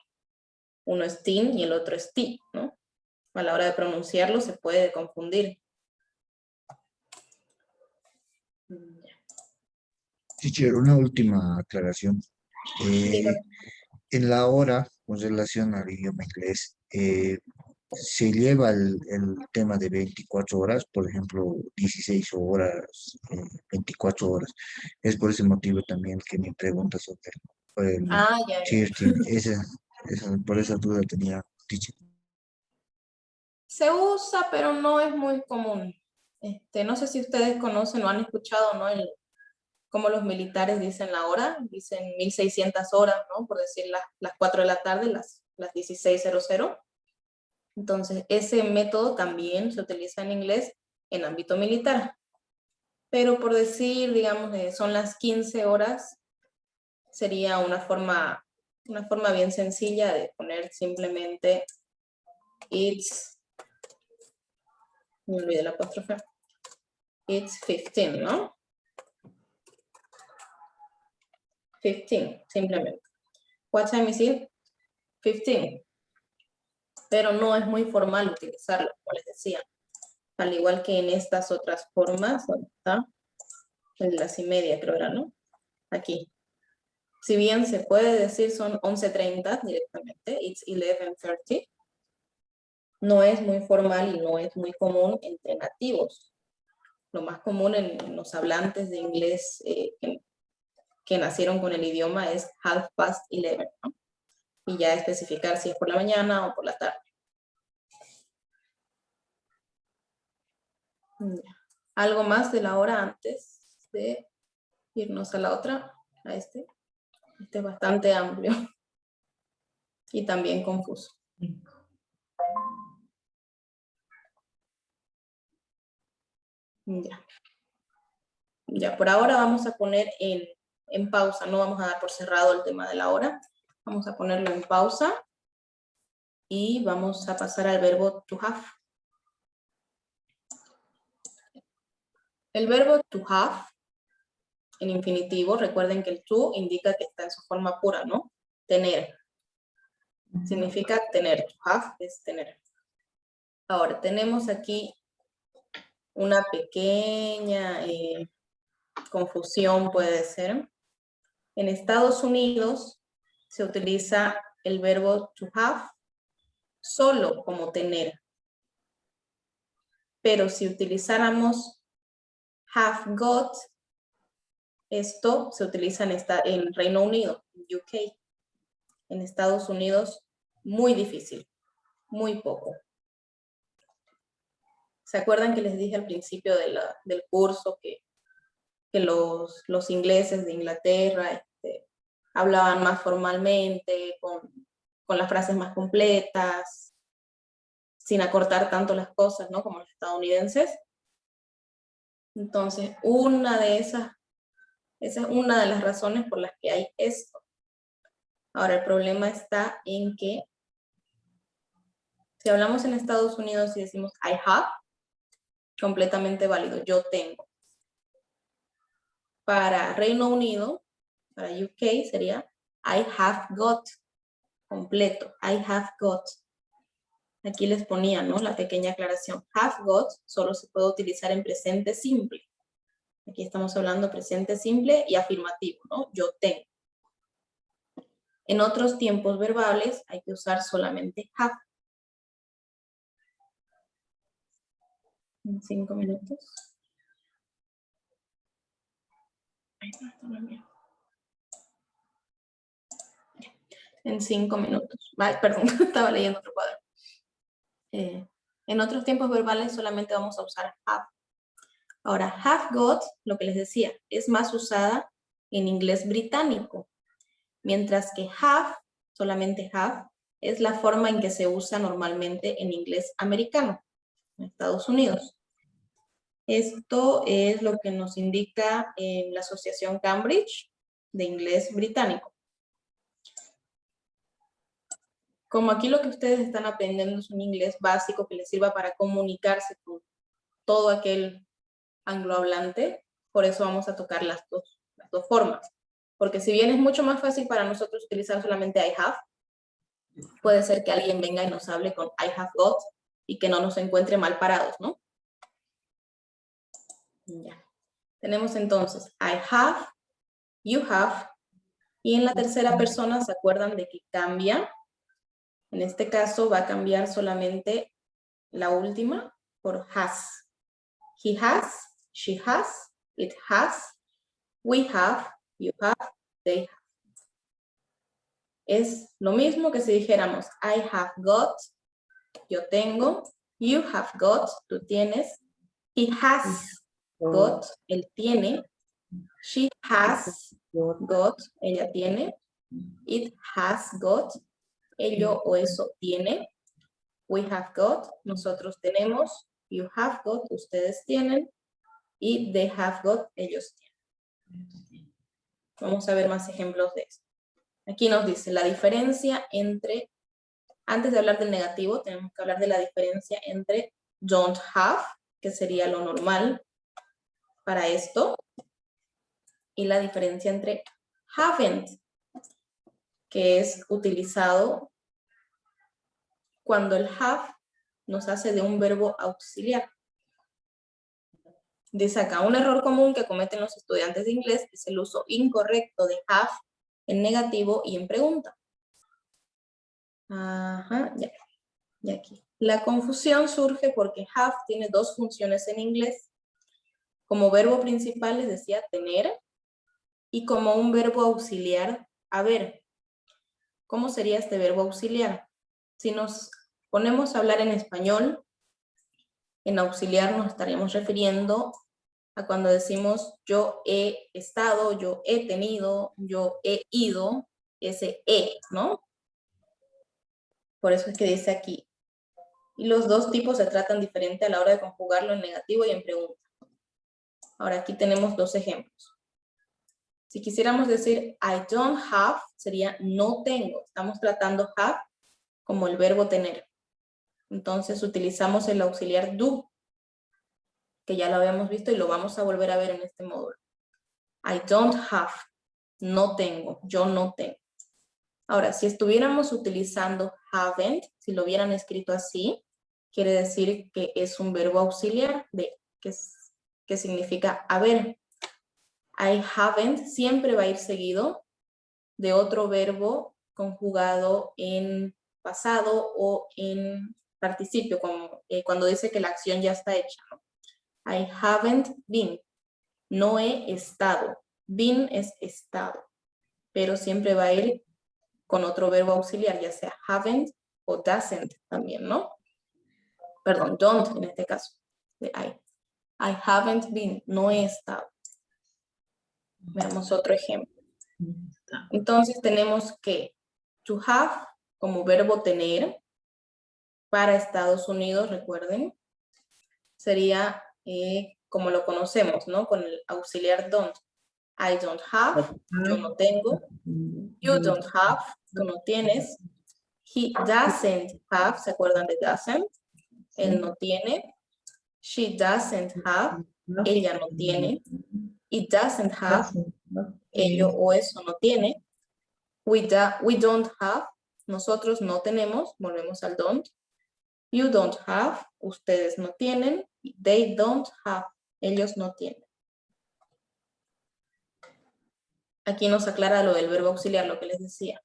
Uno es tin y el otro es ti, ¿no? A la hora de pronunciarlo se puede confundir. Teacher, una última aclaración. Dígame. En la hora, con relación al idioma inglés, se lleva el tema de 24 horas, por ejemplo, 16 horas, 24 horas. Es por ese motivo también que mi pregunta sobre el Ah, ya. cheer-team. Por esa duda tenía, teacher. Se usa, pero no es muy común. No sé si ustedes conocen o han escuchado, ¿no? Cómo los militares dicen la hora, dicen 1600 horas, ¿no? Por decir las 4 de la tarde, las 16:00. Entonces, ese método también se utiliza en inglés en ámbito militar. Pero por decir, digamos, son las 15 horas, sería una forma bien sencilla de poner simplemente me olvidé la apóstrofe, it's 15, ¿no? 15, simplemente. What time is it? 15. Pero no es muy formal utilizarlo, como les decía. Al igual que en estas otras formas, ¿dónde está? En las y media, creo era, ¿no? Aquí. Si bien se puede decir son 11:30 directamente, it's 11:30, no es muy formal y no es muy común entre nativos. Lo más común en los hablantes de inglés que nacieron con el idioma es 11:30, ¿no? Y ya especificar si es por la mañana o por la tarde. ¿Algo más de la hora antes de irnos a la otra? A este. Este es bastante amplio y también confuso. Ya. Ya, por ahora vamos a poner en pausa, no vamos a dar por cerrado el tema de la hora. Vamos a ponerlo en pausa y vamos a pasar al verbo to have. El verbo to have, en infinitivo, recuerden que el to indica que está en su forma pura, ¿no? Tener. Significa tener. To have es tener. Ahora, tenemos aquí una pequeña confusión, puede ser. En Estados Unidos se utiliza el verbo to have solo como tener. Pero si utilizáramos have got, esto se utiliza en Reino Unido, en UK. En Estados Unidos, muy difícil, muy poco. ¿Se acuerdan que les dije al principio del curso que los ingleses de Inglaterra hablaban más formalmente, con las frases más completas, sin acortar tanto las cosas, ¿no? Como los estadounidenses? Entonces, esa es una de las razones por las que hay esto. Ahora, el problema está en que si hablamos en Estados Unidos y decimos I have, completamente válido, yo tengo. Para Reino Unido, para UK sería I have got, completo, I have got. Aquí les ponía, ¿no? La pequeña aclaración. Have got solo se puede utilizar en presente simple. Aquí estamos hablando presente simple y afirmativo, ¿no? Yo tengo. En otros tiempos verbales hay que usar solamente have. En 5 minutos. En 5 minutos. Ay, perdón, estaba leyendo otro cuadro. En otros tiempos verbales solamente vamos a usar have. Ahora, have got, lo que les decía, es más usada en inglés británico, mientras que have, solamente have, es la forma en que se usa normalmente en inglés americano, en Estados Unidos. Esto es lo que nos indica en la Asociación Cambridge de Inglés Británico. Como aquí lo que ustedes están aprendiendo es un inglés básico que les sirva para comunicarse con todo aquel anglohablante, por eso vamos a tocar las dos formas. Porque si bien es mucho más fácil para nosotros utilizar solamente I have, Puede ser que alguien venga y nos hable con I have got y que no nos encuentre mal parados, ¿no? Ya. Tenemos entonces I have, you have, y en la tercera persona, ¿se acuerdan de que cambia? En este caso va a cambiar solamente la última por has. He has, she has, it has, we have, you have, they have. Es lo mismo que si dijéramos I have got, yo tengo, you have got, tú tienes, he has got, él tiene, she has got, ella tiene, it has got, ello o eso tiene, we have got, nosotros tenemos, you have got, ustedes tienen, y they have got, ellos tienen. Vamos a ver más ejemplos de esto. Aquí nos dice la diferencia entre, antes de hablar del negativo, tenemos que hablar de la diferencia entre don't have, que sería lo normal para esto, y la diferencia entre haven't, que es utilizado cuando el have nos hace de un verbo auxiliar. Dice acá, un error común que cometen los estudiantes de inglés es el uso incorrecto de have en negativo y en pregunta. Ajá, ya. Y aquí. La confusión surge porque have tiene dos funciones en inglés. Como verbo principal les decía tener y como un verbo auxiliar haber. ¿Cómo sería este verbo auxiliar? Si nos ponemos a hablar en español, en auxiliar nos estaríamos refiriendo a cuando decimos yo he estado, yo he tenido, yo he ido, ese ¿no? Por eso es que dice aquí. Y los dos tipos se tratan diferente a la hora de conjugarlo en negativo y en pregunta. Ahora aquí tenemos dos ejemplos. Si quisiéramos decir I don't have, sería no tengo. Estamos tratando have como el verbo tener. Entonces utilizamos el auxiliar do, que ya lo habíamos visto y lo vamos a volver a ver en este módulo. I don't have, no tengo, yo no tengo. Ahora, si estuviéramos utilizando haven't, si lo hubieran escrito así, quiere decir que es un verbo auxiliar, que significa haber. I haven't siempre va a ir seguido de otro verbo conjugado en pasado o en participio, como cuando dice que la acción ya está hecha, ¿no? I haven't been. No he estado. Been es estado. Pero siempre va a ir con otro verbo auxiliar, ya sea haven't o doesn't también, ¿no? Perdón, don't en este caso. De I haven't been. No he estado. Veamos otro ejemplo. Entonces tenemos que to have como verbo tener para Estados Unidos, recuerden, sería como lo conocemos, ¿no? Con el auxiliar don't. I don't have, yo no tengo. You don't have, tú no tienes. He doesn't have, ¿se acuerdan de doesn't? Él no tiene. She doesn't have, ella no tiene. It doesn't have, ello o eso no tiene. We don't have, nosotros no tenemos, volvemos al don't. You don't have, ustedes no tienen. They don't have, ellos no tienen. Aquí nos aclara lo del verbo auxiliar, lo que les decía.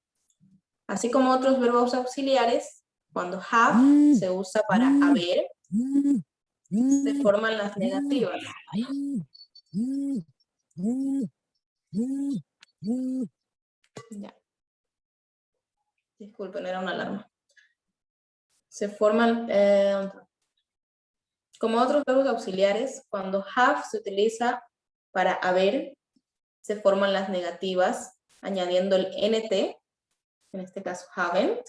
Así como otros verbos auxiliares, cuando have se usa para haber, se forman las negativas. Ya. Disculpen, era una alarma. Se forman, como otros verbos auxiliares, cuando have se utiliza para haber, se forman las negativas, añadiendo el NT, en este caso haven't,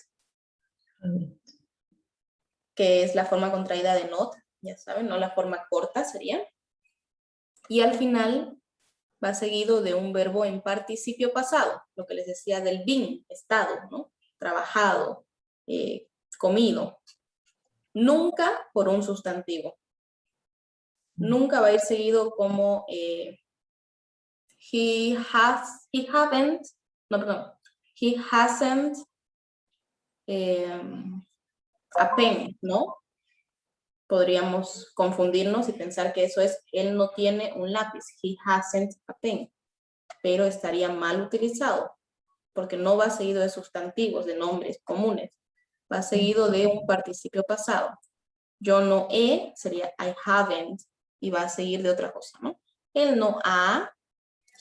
que es la forma contraída de not, ya saben, no la forma corta sería. Y al final va seguido de un verbo en participio pasado, lo que les decía del been, estado, ¿no? Trabajado, comido. Nunca por un sustantivo. Nunca va a ir seguido como he hasn't, a pen, ¿no? Podríamos confundirnos y pensar que eso es, él no tiene un lápiz, he hasn't a pen, pero estaría mal utilizado, porque no va seguido de sustantivos, de nombres comunes, va seguido de un participio pasado. Yo no he, sería I haven't, y va a seguir de otra cosa, ¿no? Él no ha,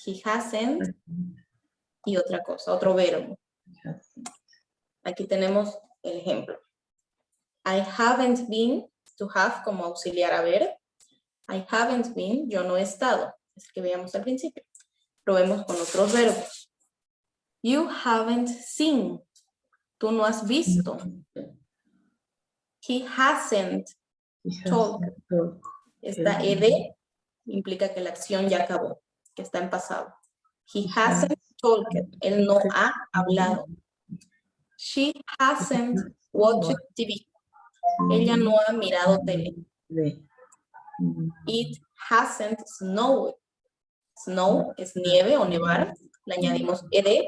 he hasn't, y otra cosa, otro verbo. Aquí tenemos el ejemplo. I haven't been, to have como auxiliar haber. I haven't been, yo no he estado. Es el que veíamos al principio. Probemos con otros verbos. You haven't seen. Tú no has visto. He hasn't told. Esta ed implica que la acción ya acabó, que está en pasado. He hasn't talked. Él no ha hablado. She hasn't watched TV. Ella no ha mirado tele. It hasn't snowed. Snow es nieve o nevar. Le añadimos ed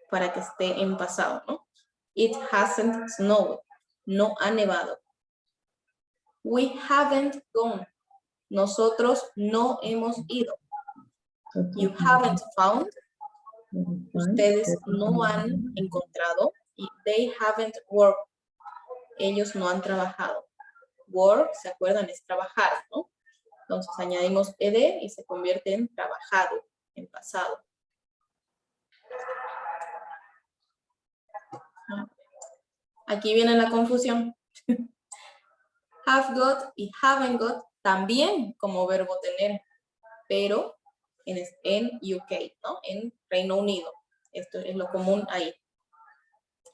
para que esté en pasado, ¿no? It hasn't snowed. No ha nevado. We haven't gone. Nosotros no hemos ido. You haven't found. Ustedes no han encontrado. Y they haven't worked. Ellos no han trabajado. Work, ¿se acuerdan? Es trabajar, ¿no? Entonces añadimos ed y se convierte en trabajado, en pasado. Aquí viene la confusión. Have got y haven't got también como verbo tener, pero en UK, ¿no? En Reino Unido. Esto es lo común ahí.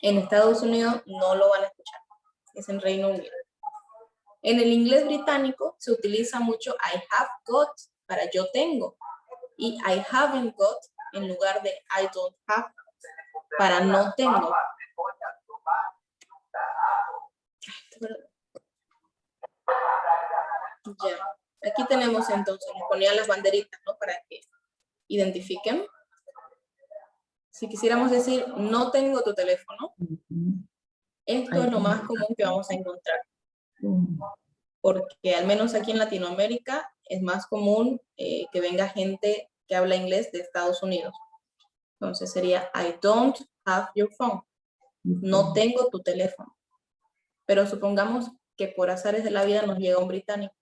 En Estados Unidos no lo van a escuchar. Es en Reino Unido. En el inglés británico se utiliza mucho I have got para yo tengo. Y I haven't got en lugar de I don't have para no tengo. Ya. Aquí tenemos entonces, les ponía las banderitas, ¿no? Para que identifiquen. Si quisiéramos decir, no tengo tu teléfono, esto es lo más común que vamos a encontrar. Porque al menos aquí en Latinoamérica es más común que venga gente que habla inglés de Estados Unidos. Entonces sería, I don't have your phone. No tengo tu teléfono. Pero supongamos que por azares de la vida nos llega un británico.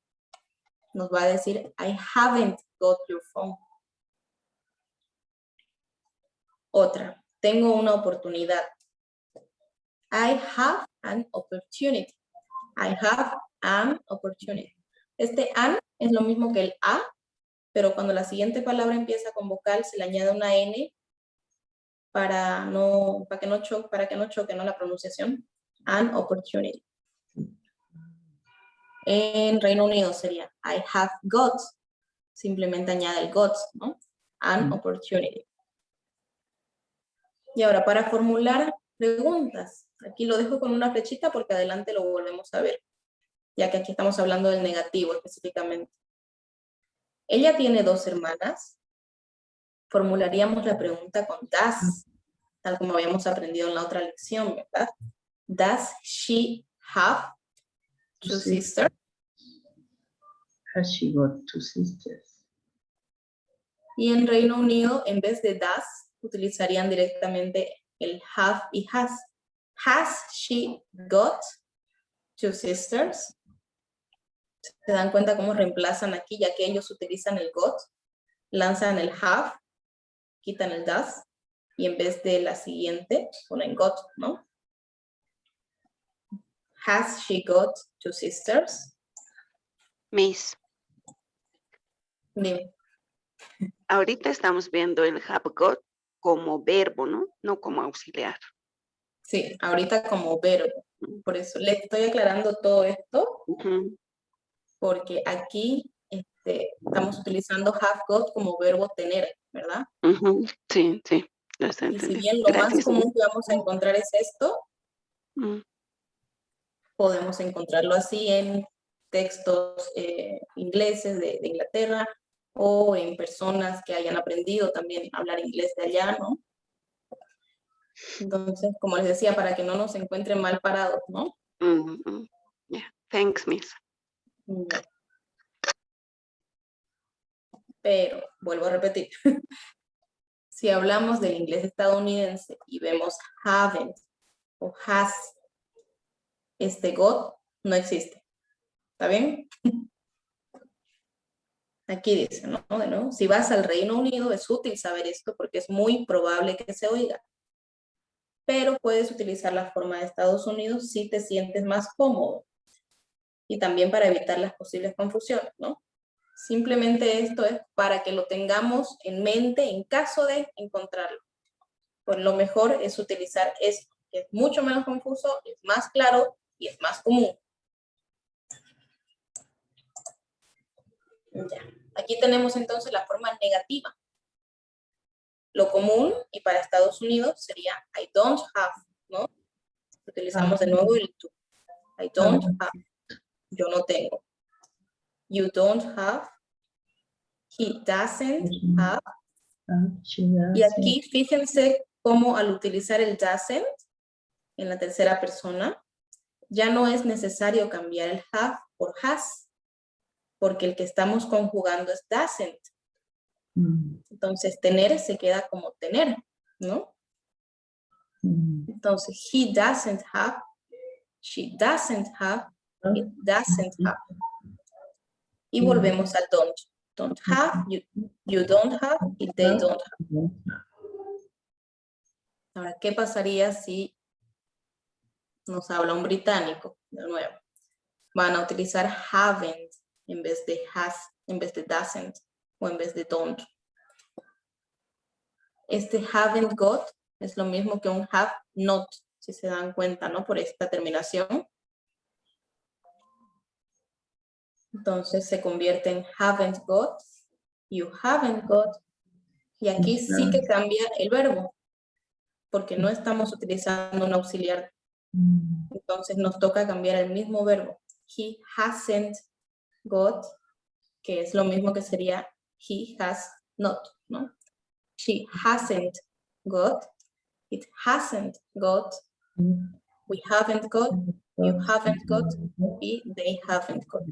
Nos va a decir, I haven't got your phone. Otra, tengo una oportunidad. I have an opportunity. I have an opportunity. Este an es lo mismo que el a, pero cuando la siguiente palabra empieza con vocal se le añade una n para que no choque, ¿no? La pronunciación. An opportunity. En Reino Unido sería I have got. Simplemente añade el got, ¿no? An opportunity. Y ahora para formular preguntas. Aquí lo dejo con una flechita porque adelante lo volvemos a ver. Ya que aquí estamos hablando del negativo específicamente. Ella tiene 2 hermanas. Formularíamos la pregunta con does, tal como habíamos aprendido en la otra lección, ¿verdad? Does she have 2 sisters? Has she got 2 sisters? Y en Reino Unido, en vez de does, utilizarían directamente el have y has. Has she got 2 sisters? ¿Se dan cuenta cómo reemplazan aquí? Ya que ellos utilizan el got, lanzan el have, quitan el does, y en vez de la siguiente, ponen got, ¿no? Has she got 2 sisters? Miss, Dime. ahorita estamos viendo el have got como verbo, ¿no? No como auxiliar. Sí, ahorita como verbo. Por eso le estoy aclarando todo esto, porque aquí estamos utilizando have got como verbo tener, ¿verdad? Sí, sí, lo estoy Y si entendiendo. bien lo más común que vamos a encontrar es esto, podemos encontrarlo así en textos ingleses de Inglaterra o en personas que hayan aprendido también a hablar inglés de allá, ¿no? Entonces, como les decía, para que no nos encuentren mal parados, ¿no? Yeah, thanks, Miss. Ya. Pero, vuelvo a repetir, si hablamos del inglés estadounidense y vemos haven't o has, got no existe. ¿Está bien? Aquí dice, ¿no? De nuevo, si vas al Reino Unido es útil saber esto porque es muy probable que se oiga. Pero puedes utilizar la forma de Estados Unidos si te sientes más cómodo. Y también para evitar las posibles confusiones, ¿no? Simplemente esto es para que lo tengamos en mente en caso de encontrarlo. Pues lo mejor es utilizar esto, que es mucho menos confuso, es más claro y es más común. Ya. Aquí tenemos entonces la forma negativa. Lo común, y para Estados Unidos, sería I don't have, ¿no? Utilizamos de nuevo el to. I don't have. Yo no tengo. You don't have. He doesn't have. Y aquí fíjense cómo al utilizar el doesn't en la tercera persona, ya no es necesario cambiar el have por has, porque el que estamos conjugando es doesn't. Entonces, tener se queda como tener, ¿no? Entonces, he doesn't have, she doesn't have, it doesn't have. Y volvemos a don't. Don't have, you don't have, y they don't have. Ahora, ¿qué pasaría si nos habla un británico? De nuevo. Van a utilizar haven't en vez de has, en vez de doesn't, o en vez de don't. Este haven't got es lo mismo que un have not, si se dan cuenta, ¿no? Por esta terminación. Entonces se convierte en haven't got, you haven't got, y aquí sí que cambia el verbo, porque no estamos utilizando un auxiliar. Entonces nos toca cambiar el mismo verbo. He hasn't got, que es lo mismo que sería he has not, ¿no? She hasn't got, it hasn't got, we haven't got, you haven't got, y they haven't got.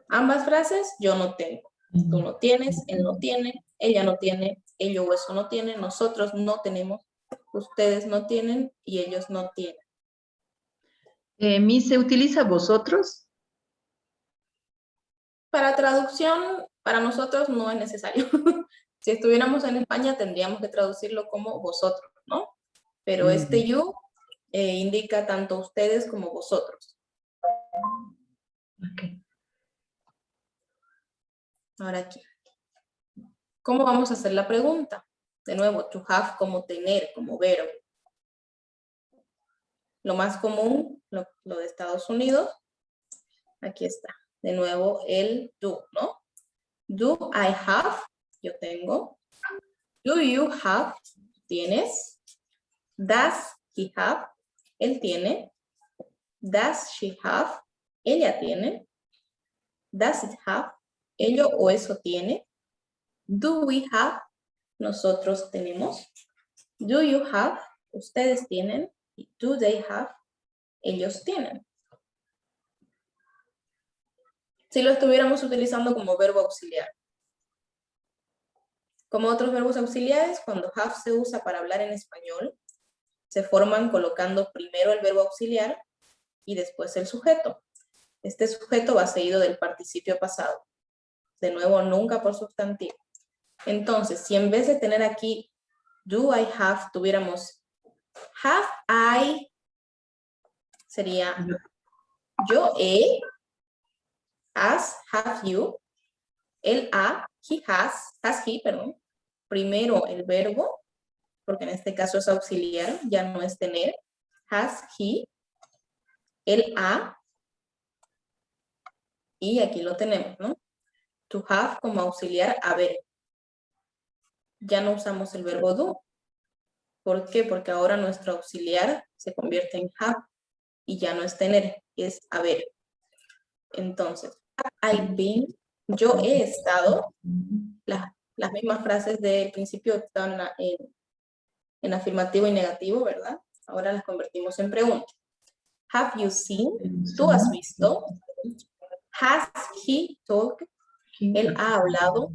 Ambas frases, yo no tengo. Tú no tienes, él no tiene, ella no tiene, ello o eso no tiene, nosotros no tenemos, ustedes no tienen y ellos no tienen. Miss, ¿se utiliza vosotros? Para traducción, para nosotros no es necesario. Si estuviéramos en España tendríamos que traducirlo como vosotros, ¿no? Pero este you indica tanto ustedes como vosotros. Okay. Ahora aquí. ¿Cómo vamos a hacer la pregunta? De nuevo, to have como tener, como verbo. Lo más común, lo de Estados Unidos, aquí está. De nuevo, el do, ¿no? Do I have? Yo tengo. Do you have? ¿Tienes? Does he have? Él tiene. Does she have? Ella tiene. Does it have? Ello o eso tiene. Do we have? Nosotros tenemos. Do you have? Ustedes tienen. Do they have? Ellos tienen. Si lo estuviéramos utilizando como verbo auxiliar. Como otros verbos auxiliares, cuando have se usa para hablar en español, se forman colocando primero el verbo auxiliar y después el sujeto. Este sujeto va seguido del participio pasado. De nuevo, nunca por sustantivo. Entonces, si en vez de tener aquí do I have, tuviéramos have I, sería yo he, has, have you, el ha, he has he, perdón. Primero el verbo, porque en este caso es auxiliar, ya no es tener. Has he, el ha, y aquí lo tenemos, ¿no? To have como auxiliar haber. Ya no usamos el verbo do. ¿Por qué? Porque ahora nuestro auxiliar se convierte en have y ya no es tener, es haber. Entonces, I've been, yo he estado, las mismas frases del principio están en en afirmativo y negativo, ¿verdad? Ahora las convertimos en preguntas. Have you seen? ¿Tú has visto? Has he talked? Él ha hablado.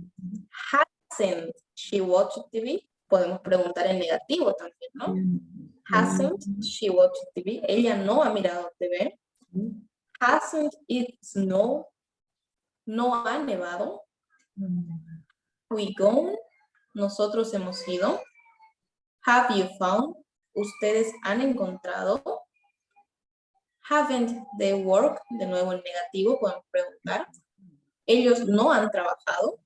Hasn't she watched TV? Podemos preguntar en negativo también, ¿no? Hasn't she watched TV? Ella no ha mirado TV. Hasn't it snowed? No ha nevado. We gone? Nosotros hemos ido. Have you found? Ustedes han encontrado. Haven't they worked? De nuevo en negativo podemos preguntar. Ellos no han trabajado.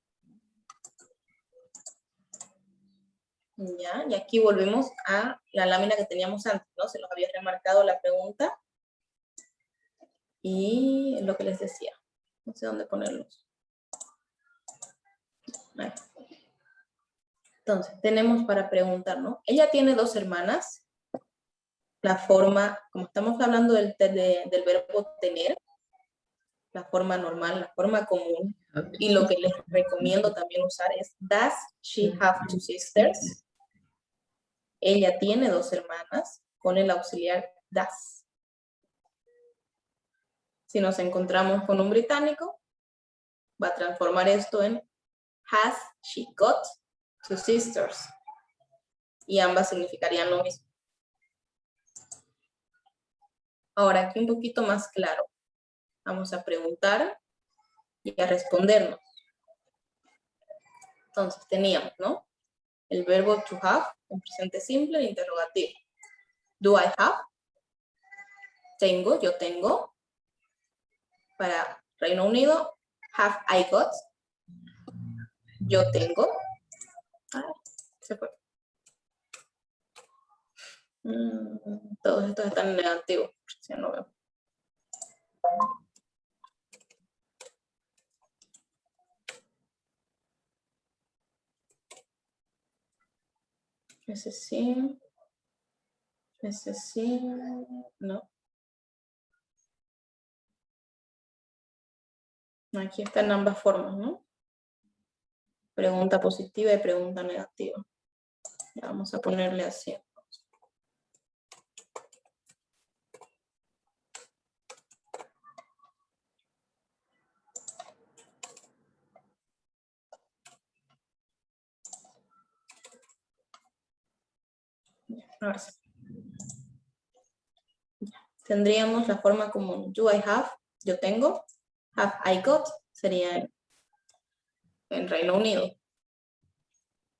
Ya, y aquí volvemos a la lámina que teníamos antes, ¿no? Se los había remarcado la pregunta. Y lo que les decía. No sé dónde ponerlos. Ahí. Entonces, tenemos para preguntar, ¿no? Ella tiene 2 hermanas. La forma, como estamos hablando del verbo tener, la forma normal, la forma común, y lo que les recomiendo también usar es, does she have 2 sisters? Ella tiene 2 hermanas, con el auxiliar does. Si nos encontramos con un británico, va a transformar esto en, has she got 2 sisters? Y ambas significarían lo mismo. Ahora, aquí un poquito más claro. Vamos a preguntar y a respondernos. Entonces, teníamos, ¿no? El verbo to have, en presente simple e interrogativo. Do I have? Tengo, yo tengo. Para Reino Unido, have I got? Yo tengo. Ah, se fue. Todos estos están en negativo. Ya no veo. Ese sí. Ese sí. No. Aquí están ambas formas, ¿no? Pregunta positiva y pregunta negativa. Ya vamos a ponerle así. Ahora sí. Tendríamos la forma común. Do I have? Yo tengo. Have I got? Sería en Reino Unido.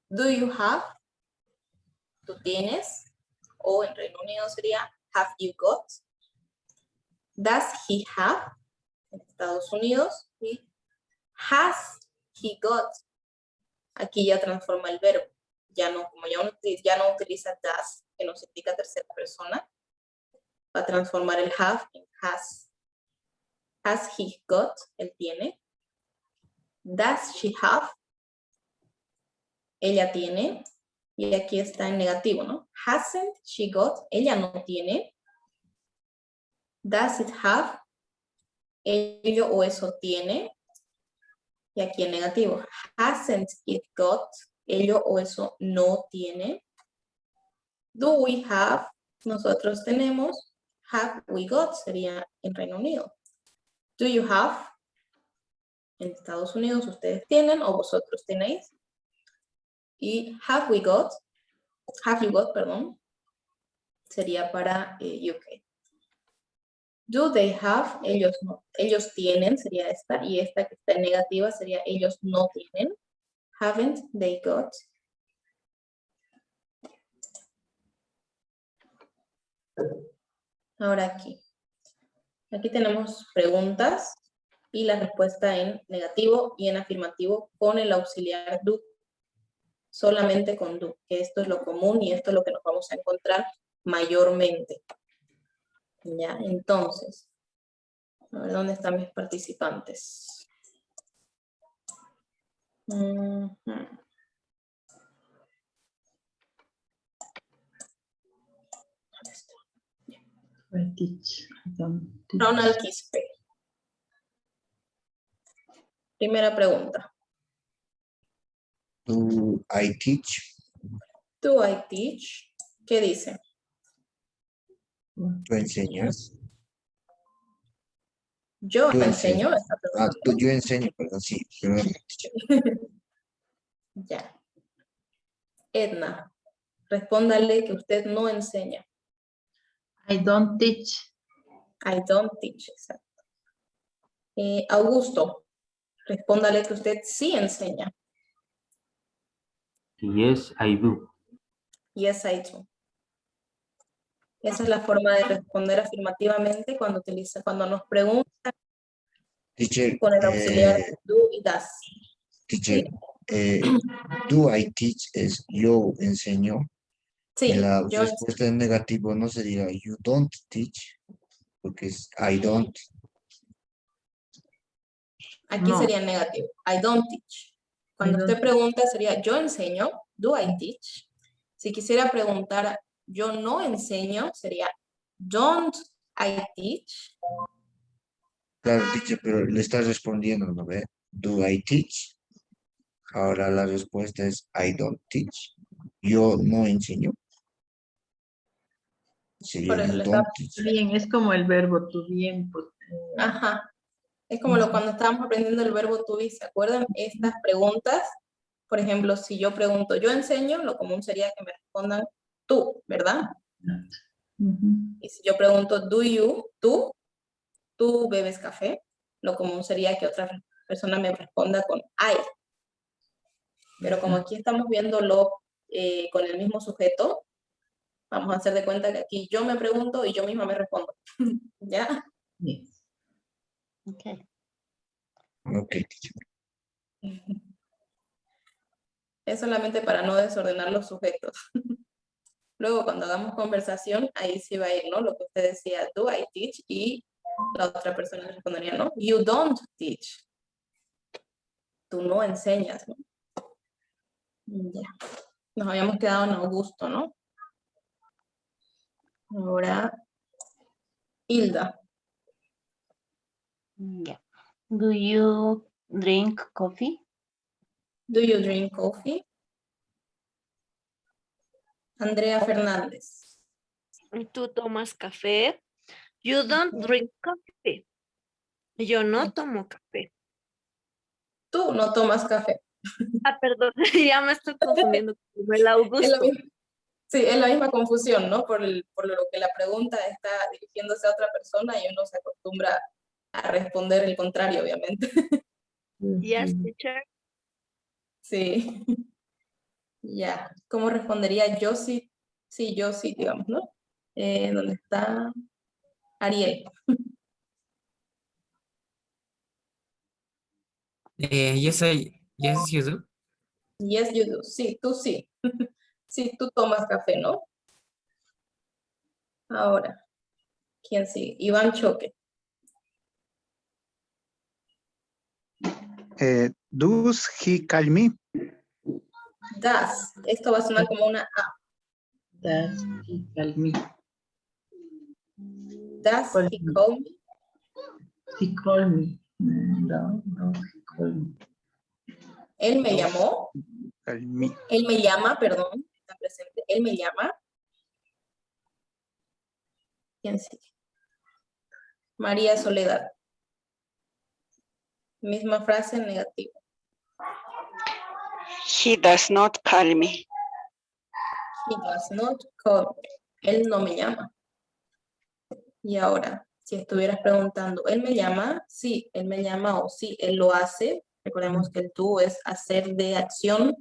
Do you have? Tú tienes. O en Reino Unido sería have you got? Does he have? En Estados Unidos. Y has he got? Aquí ya transforma el verbo. Ya no, como ya no utiliza does, que nos indica tercera persona, va a transformar el have en has. Has he got? Él tiene. Does she have? Ella tiene. Y aquí está en negativo, ¿no? Hasn't she got? Ella no tiene. Does it have? Ello o eso tiene. Y aquí en negativo. Hasn't it got? Ello o eso no tiene. Do we have? Nosotros tenemos. Have we got? Sería en Reino Unido. Do you have? En Estados Unidos ustedes tienen o vosotros tenéis. Y have we got? Have you got, perdón. Sería para UK. Do they have? Ellos no. Ellos tienen, sería esta. Y esta que está en negativa sería ellos no tienen. Haven't they got? Ahora aquí. Aquí tenemos preguntas y la respuesta en negativo y en afirmativo con el auxiliar do. Solamente con do, que esto es lo común y esto es lo que nos vamos a encontrar mayormente. Ya, entonces, a ver dónde están mis participantes. Ronald Quispe. Primera pregunta. Do I teach? Do I teach? ¿Qué dice? ¿Tú enseñas? Yo Tú enseño, enseñas. está Ah, preguntando. yo enseño, perdón, sí, perdón. Ya. Edna, respóndale que usted no enseña. I don't teach. I don't teach, exacto. Augusto, respóndale que usted sí enseña. Yes, I do. Yes, I do. Esa es la forma de responder afirmativamente cuando nos preguntan Teacher, con el auxiliar do y does. teacher, Sí, do I teach es yo enseño. Y sí, la yo respuesta en negativo no sería you don't teach, porque es I don't. aquí No. sería negativo. I don't teach. Cuando I usted don't. pregunta sería yo enseño, do I teach. Si quisiera preguntar yo no enseño, sería don't I teach. Claro, teacher, pero le estás respondiendo, ¿no ve? Do I teach? Ahora la respuesta es I don't teach. Yo no enseño. Sería Por eso you le está... don't teach. Bien, es como el verbo to bien. Pues, Ajá. Es como cuando estábamos aprendiendo el verbo to be, ¿se acuerdan? Estas preguntas, por ejemplo, si yo pregunto yo enseño, lo común sería que me respondan tú, ¿verdad? Y si yo pregunto do you, tú bebes café, lo común sería que otra persona me responda con I. Pero como aquí estamos viéndolo con el mismo sujeto, vamos a hacer de cuenta que aquí yo me pregunto y yo misma me respondo. ¿Ya? Yes. Okay. Ok, teacher. Es solamente para no desordenar los sujetos. Luego, cuando hagamos conversación, ahí sí va a ir, ¿no? Lo que usted decía, do I teach? Y la otra persona respondería, ¿no? You don't teach. Tú no enseñas, ¿no? Ya. Nos habíamos quedado en Augusto, ¿no? Ahora, Hilda. Yeah. Do you drink coffee? Do you drink coffee? Andrea Fernández. ¿Tú tomas café? You don't drink coffee. Yo no tomo café. Tú no tomas café. Ah, perdón, ya me estoy confundiendo con el Es la Augusto. misma, sí, es la misma confusión, ¿no? Por lo que la pregunta está dirigiéndose a otra persona y uno se acostumbra a responder el contrario, obviamente. Yes, teacher. Sí. Ya. ¿Cómo respondería yo sí? Sí, yo sí, digamos, ¿no? ¿Dónde está Ariel? Yes, you do. Yes, you do. Sí, tú sí. Sí, tú tomas café, ¿no? Ahora, ¿quién sigue? Iván Choque. Does he call me? Das. Esto va a sonar como una A. Does he call me? Does he call me? He called me. No, he called me. Él me llamó. Call me. Él me llama, perdón. Está presente. Él me llama. ¿Quién sigue? María Soledad. Misma frase en negativo. He does not call me. He does not call me. Él no me llama. Y ahora, si estuvieras preguntando, ¿él me llama? Sí, él me llama o sí, él lo hace. Recordemos que el do es hacer de acción,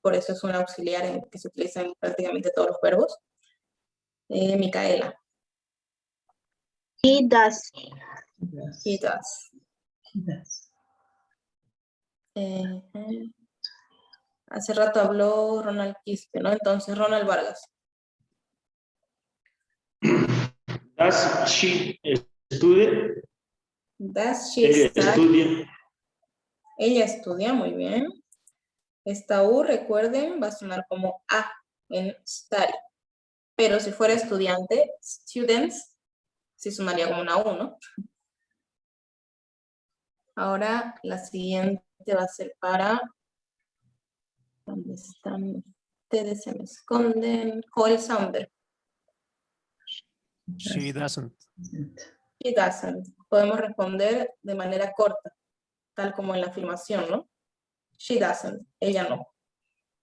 por eso es un auxiliar en que se utiliza en prácticamente todos los verbos. Micaela. He does. He does. He does. Hace rato habló Ronald Quispe, ¿no? Entonces, Ronald Vargas. Does she study? Does she Ella study? estudia. Ella estudia, muy bien. Esta U, recuerden, va a sonar como A en study. Pero si fuera estudiante, students, sí sonaría como una U, ¿no? Ahora, la siguiente va a ser para... ¿Dónde están Ustedes se me esconden. Joel Sounder. She doesn't. She doesn't. Podemos responder de manera corta, tal como en la afirmación, ¿no? She doesn't. Ella no.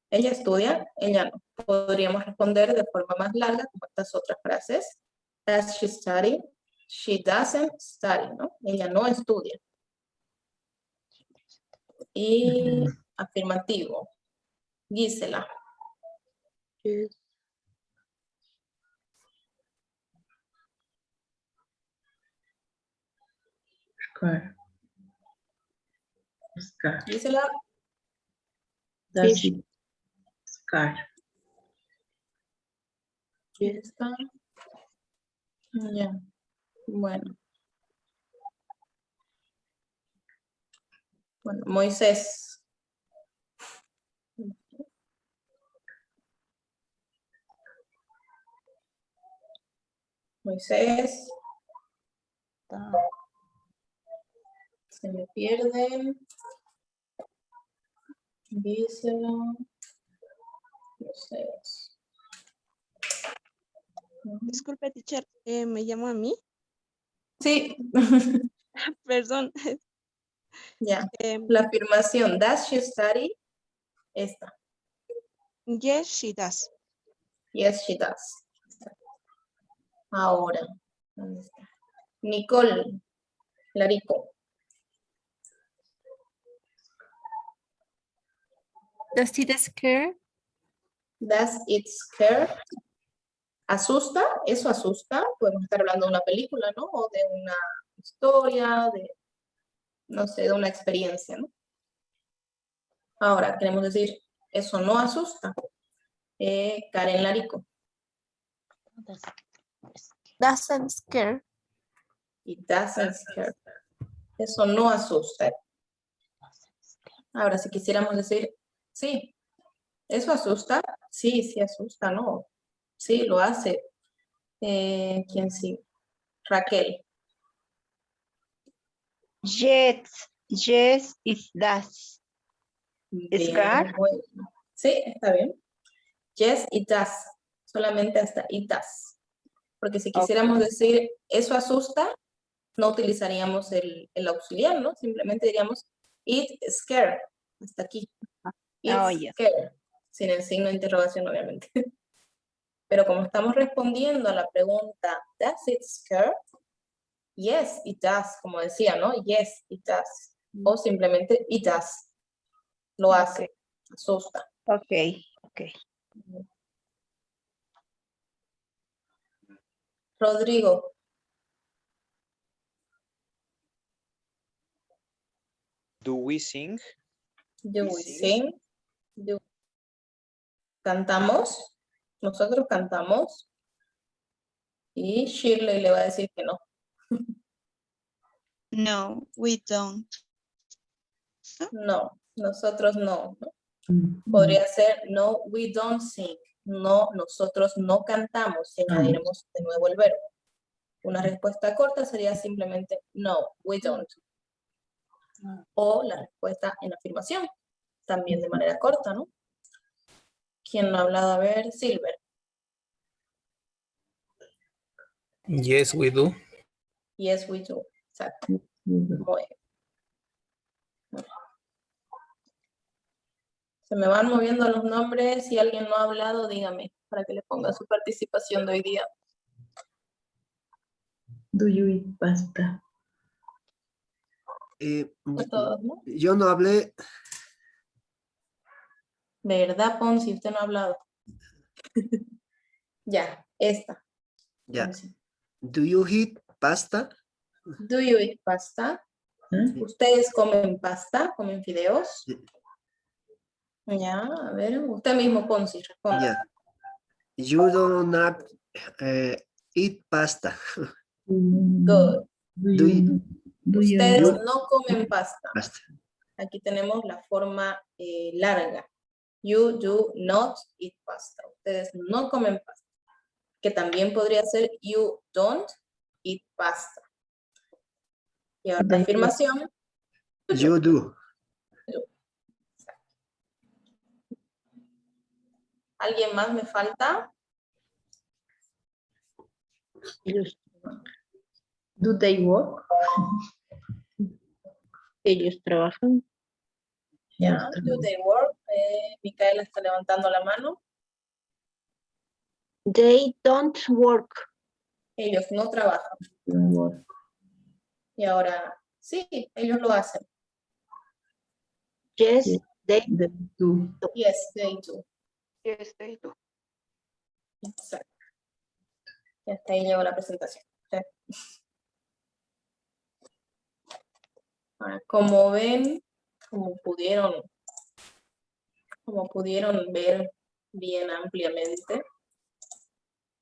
Ella estudia, ella no. Podríamos responder de forma más larga, como estas otras frases. Does she study? She doesn't study, ¿no? Ella no estudia. Y afirmativo. Gisela. Scar. Scar. Gisela. Does it scar? Ahí está. Ya. Bueno. Bueno, Moisés. Moisés. Se me pierde. Díselo. Moisés. Disculpe, teacher, ¿me llamo a mí? Sí. Perdón. Ya. La afirmación, does she study? Esta. Yes, she does. Yes, she does. Ahora. ¿Dónde está? Nicole Larico. Does it scare? Does it scare? ¿Asusta? ¿Eso asusta? Podemos estar hablando de una película, ¿no? O de una historia, de, no sé, de una experiencia, ¿no? Ahora, queremos decir, eso no asusta. Karen Larico. Doesn't scare. It doesn't scare. Eso no asusta. Ahora, si quisiéramos decir, sí, ¿eso asusta? Sí, sí asusta, ¿no? Sí, lo hace. ¿Quién sí? Raquel. Yes, it does. Bien, Scar? bueno. Sí, está bien. Yes, it does. Solamente hasta it does. Porque si quisiéramos decir, eso asusta, no utilizaríamos el auxiliar, ¿no? Simplemente diríamos, it scare. Hasta aquí. It scare. Sin el signo de interrogación, obviamente. Pero como estamos respondiendo a la pregunta, does it scare? Yes, it does. Como decía, ¿no? Yes, it does. O simplemente it does. Lo hace. Asusta. Ok. Rodrigo. Do we sing? Do we sing? ¿Cantamos? Nosotros cantamos. Y Shirley le va a decir que no. No, we don't. No, nosotros no. Podría ser no, we don't sing. No, nosotros no cantamos. Si añadiremos de nuevo el verbo. Una respuesta corta sería simplemente no, we don't. O la respuesta en afirmación. También de manera corta, ¿no? ¿Quién no ha hablado? A ver, Silver. Yes, we do. Yes, we do. Exacto. Muy bien. Se me van moviendo los nombres. Si alguien no ha hablado, dígame, para que le ponga su participación de hoy día. Do you eat pasta? Todos, ¿no? Yo no hablé. ¿Verdad, Ponzi? Usted no ha hablado. Ya, esta. Ya. Ponzi. Do you eat pasta? Do you eat pasta? ¿Ustedes comen pasta? ¿Comen fideos? Ya, a ver, usted mismo, Ponzi, responde. Yeah. You do not eat pasta. Good. Ustedes you- no comen pasta. Aquí tenemos la forma larga. You do not eat pasta. Ustedes no comen pasta. Que también podría ser you don't eat pasta. Y ahora la afirmación. You do. ¿Alguien más me falta? Do they work? Ellos trabajan. Ya, do they work? Micaela está levantando la mano. They don't work. Ellos no trabajan. Y ahora, sí, ellos lo hacen. Yes, they do. Yes, they do. Yes, they do. Exacto. Y hasta ahí llegó la presentación. Ok. Ahora, como ven, como pudieron ver bien ampliamente,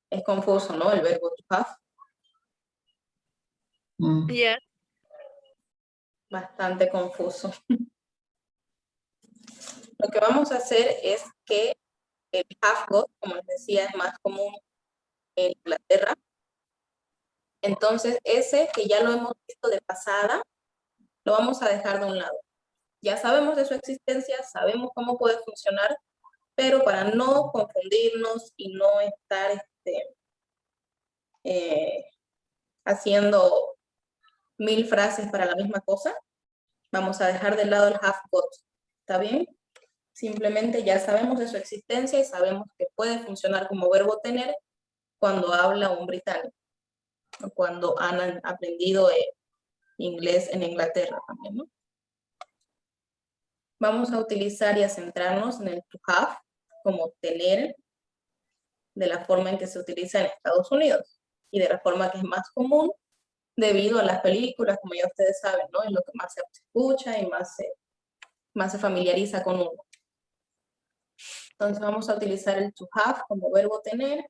es confuso, ¿no? El verbo to have. Yes. Bastante confuso. Lo que vamos a hacer es que el have got, como les decía, es más común en Inglaterra. Entonces, ese que ya lo hemos visto de pasada, lo vamos a dejar de un lado. Ya sabemos de su existencia, sabemos cómo puede funcionar, pero para no confundirnos y no estar haciendo 1000 frases para la misma cosa, vamos a dejar de lado el have got. ¿Está bien? Simplemente ya sabemos de su existencia y sabemos que puede funcionar como verbo tener cuando habla un británico, o cuando han aprendido inglés en Inglaterra también, ¿no? Vamos a utilizar y a centrarnos en el to have como tener, de la forma en que se utiliza en Estados Unidos y de la forma que es más común debido a las películas, como ya ustedes saben, ¿no? Es lo que más se escucha y más se familiariza con uno. Entonces vamos a utilizar el to have como verbo tener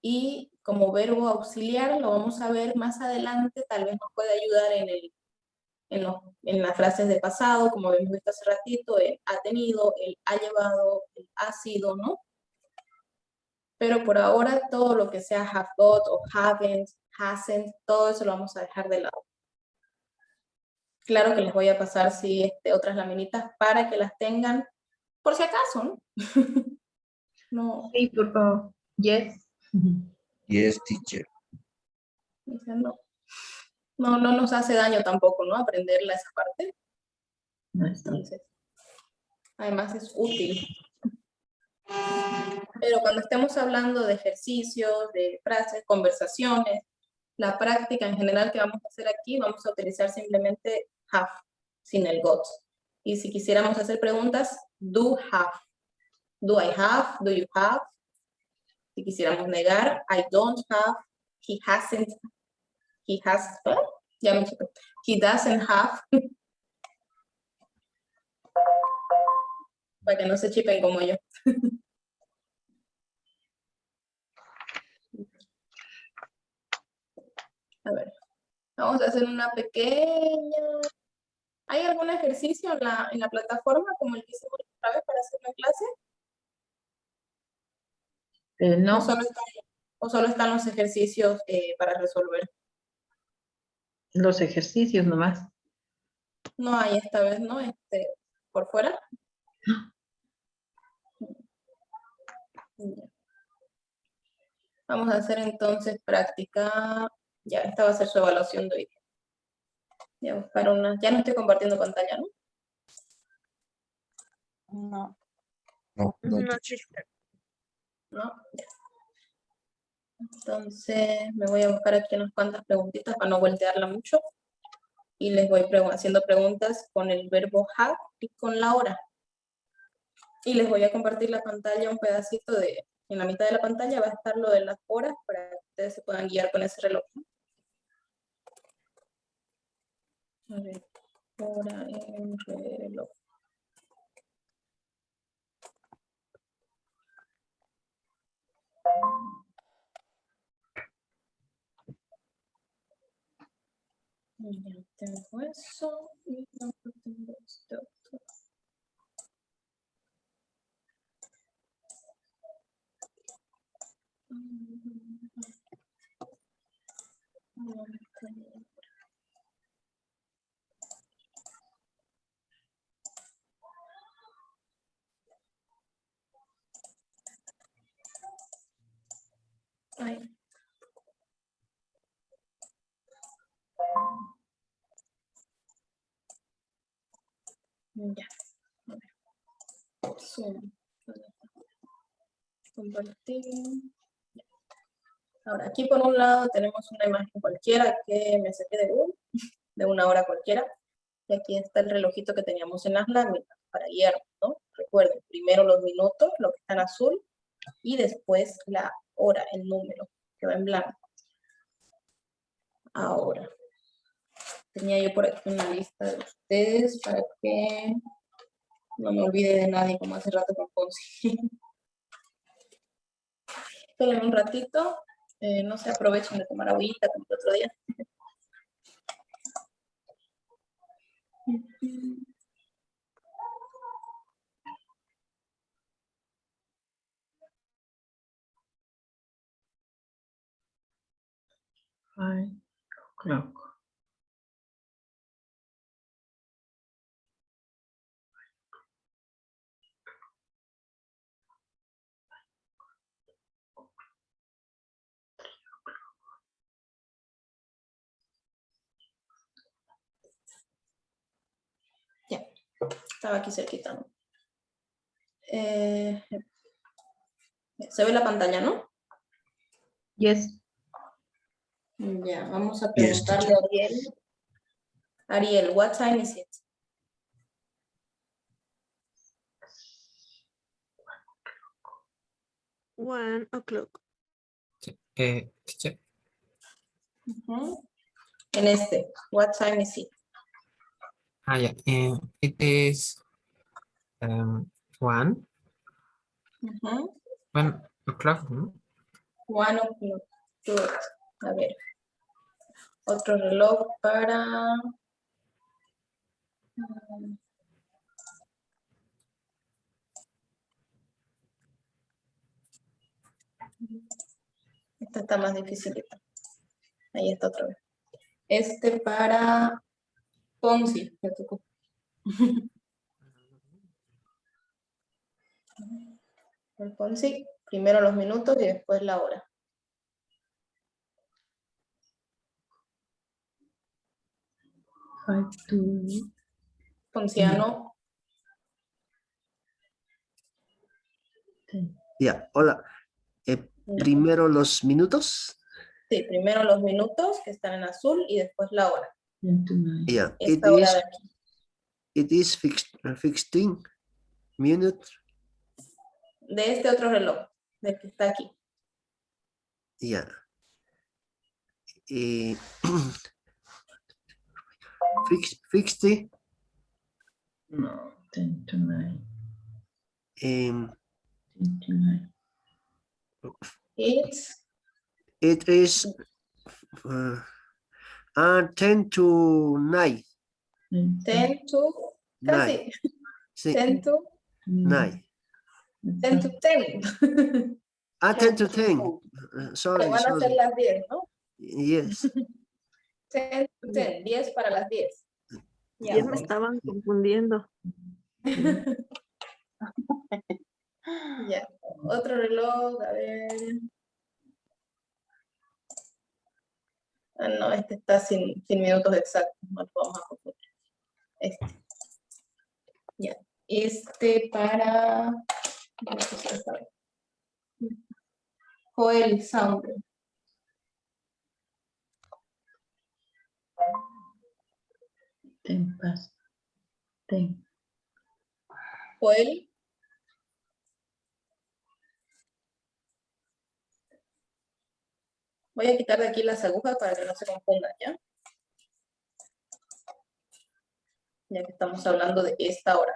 y como verbo auxiliar lo vamos a ver más adelante, tal vez nos puede ayudar en las frases de pasado, como hemos visto hace ratito, el ha tenido, el ha llevado, el ha sido, ¿no? Pero por ahora todo lo que sea have got o haven't, hasn't, todo eso lo vamos a dejar de lado. Claro que les voy a pasar otras laminitas para que las tengan por si acaso, ¿no? No. Sí, por favor. Yes. Yes, teacher. No nos hace daño tampoco, ¿no? Aprenderla esa parte. Entonces, además es útil. Pero cuando estemos hablando de ejercicios, de frases, conversaciones, la práctica en general que vamos a hacer aquí, vamos a utilizar simplemente have, sin el got. Y si quisiéramos hacer preguntas, do have. Do I have? Do you have? Si quisiéramos negar, I don't have, he hasn't, he has, ya me chicó, he doesn't have. Para que no se chipen como yo. A ver, vamos a hacer una pequeña... ¿Hay algún ejercicio en la plataforma como el que hicimos otra vez para hacer la clase? No. ¿O solo están los ejercicios para resolver? Los ejercicios nomás. No hay esta vez, ¿no? ¿Por fuera? Vamos a hacer entonces práctica. Ya, esta va a ser su evaluación de hoy. Voy a buscar una. Ya no estoy compartiendo pantalla, ¿no? No. No, sister. No, ya. Entonces me voy a buscar aquí unas cuantas preguntitas para no voltearla mucho. Y les voy haciendo preguntas con el verbo have y con la hora. Y les voy a compartir la pantalla, un pedacito en la mitad de la pantalla va a estar lo de las horas para que ustedes se puedan guiar con ese reloj. A ver, hora en reloj. Ya tengo eso y no tengo esto. Ya. A ver. Zoom. Compartir. Ya. Ahora, aquí por un lado tenemos una imagen cualquiera que me saqué de Google, de una hora cualquiera. Y aquí está el relojito que teníamos en las láminas para guiarnos, ¿no? Recuerden, primero los minutos, lo que está en azul, y después la hora, el número, que va en blanco. Ahora, tenía yo por aquí una lista de ustedes para que no me olvide de nadie como hace rato con Ponzi. Esperen un ratito, no se aprovechen de tomar agüita como el otro día. Five o'clock. Ya, estaba aquí cerquita, ¿no? Se ve la pantalla, ¿no? Yes. Ya, vamos a Yes, preguntarle a Ariel. Ariel, what time is it? One o'clock. Teacher, En este, what time is it? yeah, it is 1 o'clock. 1 o'clock. Good. A ver. Otro reloj para... Esta está más dificilita. Ahí está otra vez. Este para Ponzi. Me tocó. El Ponzi, primero los minutos y después la hora. Ponciano. Ya, hola. Primero los minutos. Sí, primero los minutos que están en azul y después la hora. Yeah, Esta hora de aquí. it is 16 minutes. De este otro reloj, del que está aquí. Yeah. 60. No, 10 to 9. 10 to 9. It is 10 to 9. 10 to, casi. 10 to 9. 10 to 10. 10 to 10. Sorry, Que van a ser las 10, ¿no? Yes. 10 to 10, 10 para las 10. Ya me estaban confundiendo. Ya, otro reloj, a ver. Ah, no, este está sin minutos exactos, no lo vamos a confundir. Este. Ya, este para... Joel Sound. Joel. Voy a quitar de aquí las agujas para que no se confundan, ¿ya? Ya que estamos hablando de esta hora.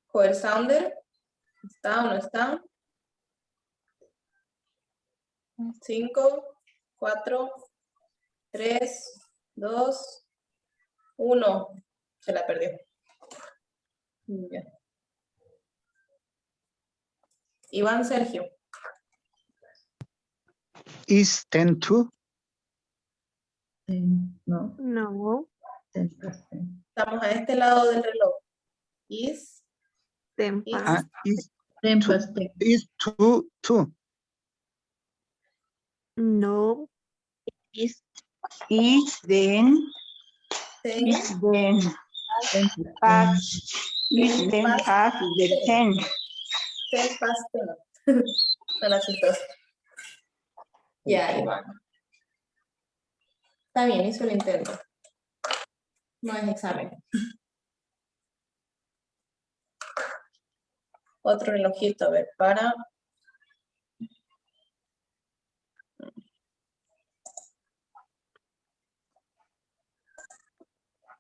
Joel Sounder. ¿Está o no está? 5, 4, 3, 2, 1. Se la perdió. Ya. Iván Sergio. Is 10 to? No. No. Estamos a este lado del reloj. Is 10 Ah, is 10 past 10. Is 2. No. Is then It's then past. It's then past the 10. 10 past 10. Suena chistoso. Ya, Iván. Está bien, hizo el intento. No es examen. Otro relojito, a ver, para...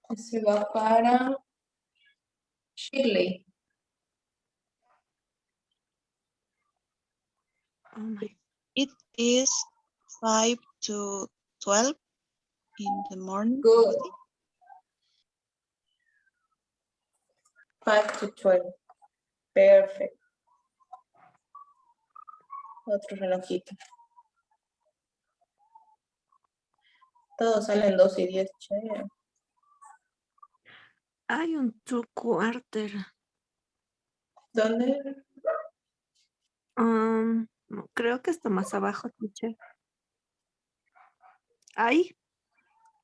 Ese va para Shirley. It is 5 to 12 in the morning. Good. 5 to 12. Perfect. Otro relojito. Todos salen 2 y 10. Che. Hay un 2/4. ¿Dónde? No, creo que está más abajo, teacher. Ahí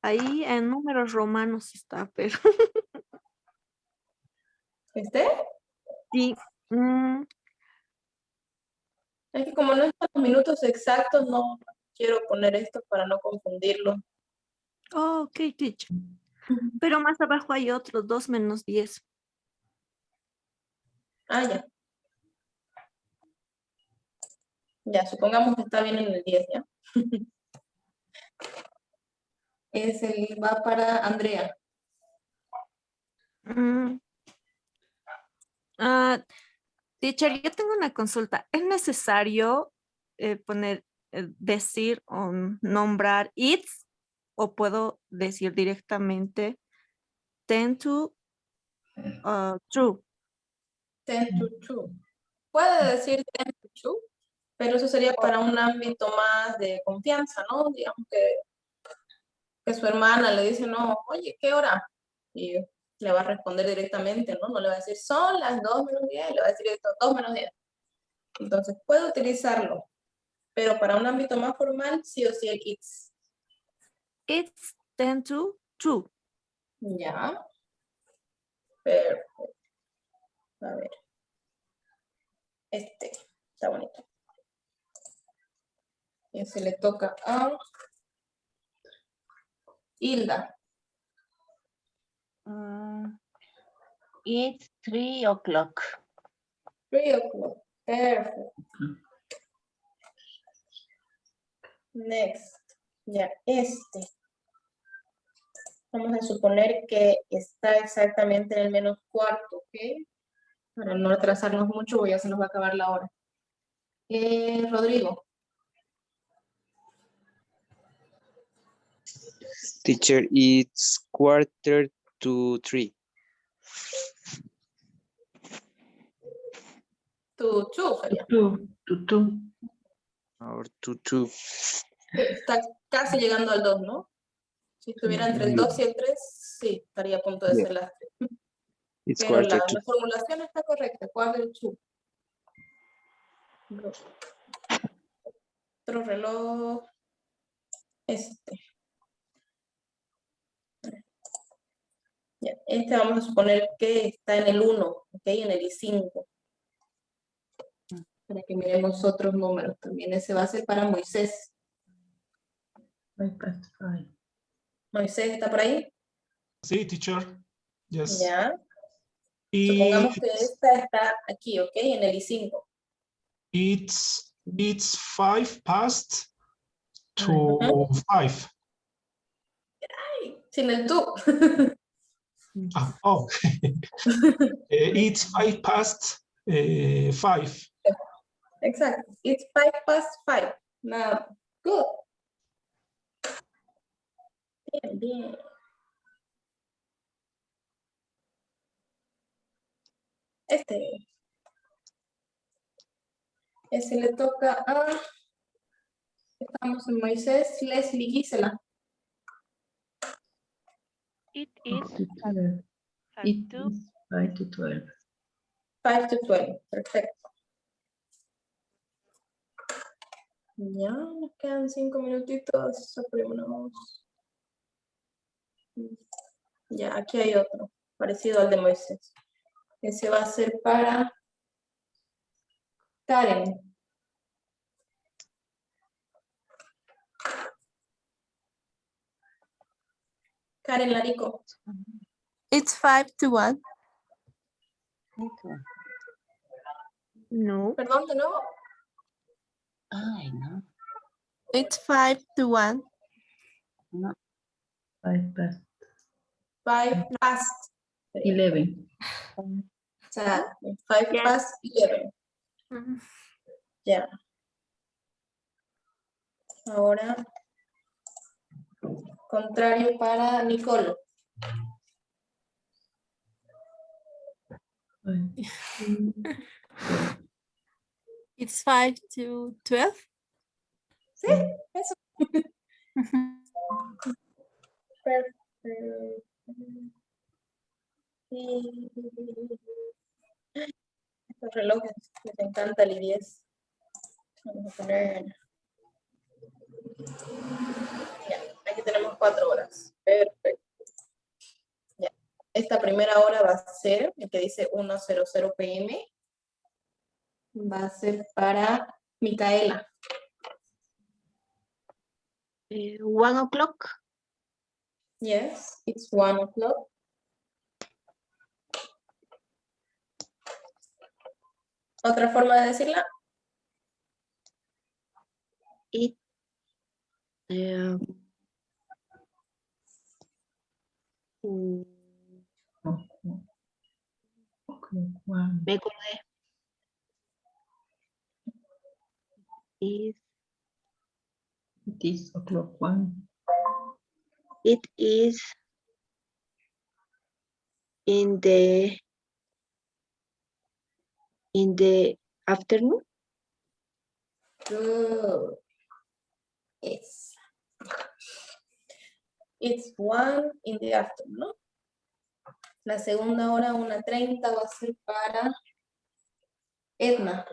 en números romanos está, pero ¿Este? sí. Es que como no están los minutos exactos, no quiero poner esto para no confundirlo. Oh, ok, teacher. Pero más abajo hay otro, 2 menos 10. Ah, ya. Ya, supongamos que está bien en el 10, ¿ya? Va para Andrea. Teacher, yo tengo una consulta. ¿Es necesario decir o nombrar it's o puedo decir directamente 10 to true? 10 to 2. Puede decir 10 to 2, pero eso sería para un ámbito más de confianza, ¿no? Digamos que su hermana le dice, no, oye, ¿qué hora? Y le va a responder directamente, ¿no? No le va a decir, son las 2 menos 10, le va a decir esto, 2 menos 10. Entonces, puede utilizarlo, pero para un ámbito más formal, sí o sí el it's. It's 10 to 2. Ya. Perfecto. A ver. Está bonito. Y se le toca a Hilda. It's 3 o'clock. 3 o'clock. Perfect. Next. Ya, vamos a suponer que está exactamente en el menos cuarto, ¿ok? Para no atrasarnos mucho, porque ya se nos va a acabar la hora. Rodrigo. Teacher, it's 2:45. To 2 sería. Or 2:02. Está casi llegando al 2, ¿no? Si estuviera entre el 2 y el 3, sí, estaría a punto de ser las 3. It's Pero la 2:45. formulación está correcta, 2:45. Otro reloj. Ya, vamos a suponer que está en el 1, ¿ok? En el I5. Para que miremos otros números también. Ese va a ser para Moisés. Moisés, ¿está por ahí? Sí, teacher. Yes. Ya. Supongamos que esta está aquí, ¿ok? En el I5. It's 5 past to 5. Ay, sin el tú. Oh. It's 5 past 5. Exacto. It's 5 past 5. Now, good. Bien, bien. Ese le toca a... Estamos en Moisés, Leslie Gisela. It is 5 to 12. 5 to 12, perfecto. Ya, nos quedan 5 minutitos, apurémonos. Ya, aquí hay otro, parecido al de Moisés. Ese va a ser para Karen. Karen Larico. It's 5 to 1. No. Perdón, de nuevo. Ay, no. It's 5 to 1. No. 5 past 5 past 11. O sea, 5 past 11. Ya. Ahora, contrario para Nicole. It's 5 to 12. Sí, eso. Perfecto. Estos relojes les encanta el I10. Vamos a poner. Ya, aquí tenemos 4 horas. Perfecto. Ya. Esta primera hora va a ser, el que dice 1:00 p.m. Va a ser para Micaela. 1 o'clock. Yes, it's 1 o'clock. ¿Otra forma de decirla? It, me acordé. It is o'clock 1. It is in the afternoon. Good. Yes. It's 1 in the afternoon. La segunda hora, 1:30, va a ser para Edna.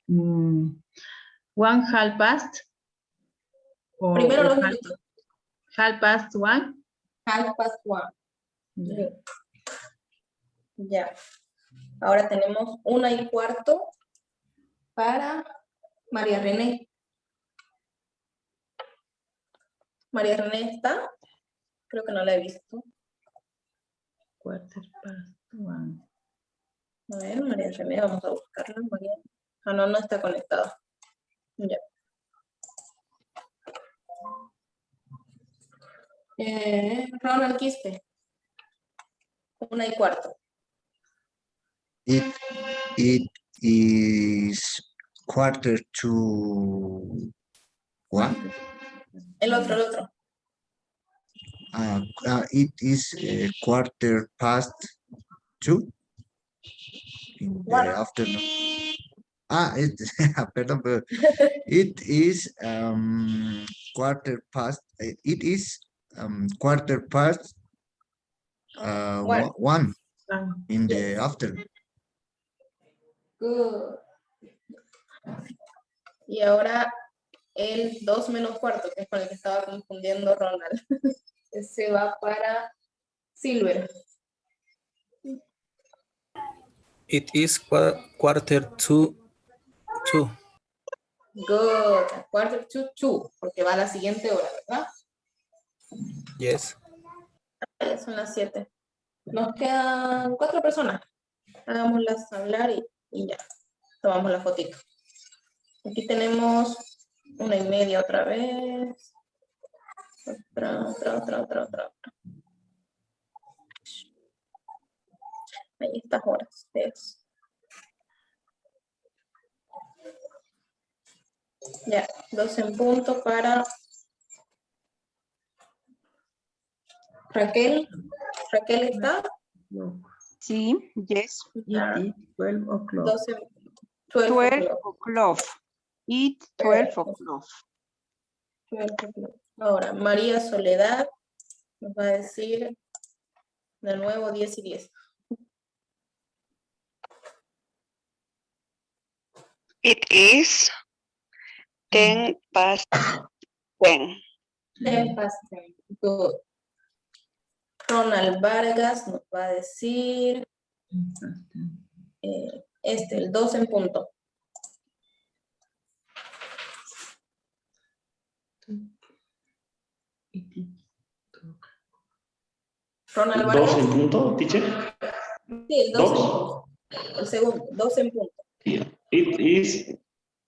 1 past. Primero los minutos. 1:30. 1:30. Yeah. Ya. Ahora tenemos 1:15 para María René. María René está. Creo que no la he visto. 1:15. A ver, María René, vamos a buscarla. María. Ah, no, no está conectada. Ya. Ronald Quispe. 1:15. It is 1:45. El otro. It is 2:15 in the afternoon. Perdón, pero it is 1:15. It is 1:15 1 in the afternoon. Good. Y ahora el 2:15, que es con el que estaba confundiendo Ronald. Ese va para Silver. It is 1:45. Good. 1:45, porque va a la siguiente hora, ¿verdad? Yes. Son las 7. Nos quedan 4 personas. Hagámoslas hablar y ya. Tomamos la fotito. Aquí tenemos 1:30 otra vez. Otra. Ahí estas horas. Ya, 12 en punto para Raquel. ¿Raquel está? Sí, yes. Ya. 12 o'clock. 12 o'clock. It's 12 o'clock. 12 o'clock. Ahora, María Soledad nos va a decir de nuevo 10 y 10. It is 10 past 10. 10 past 10. Good. Ronald Vargas nos va a decir el 2 en punto. Ronald Vargas. 2 en punto, teacher. Sí, el 2 en punto. El segundo, 2 en punto. It is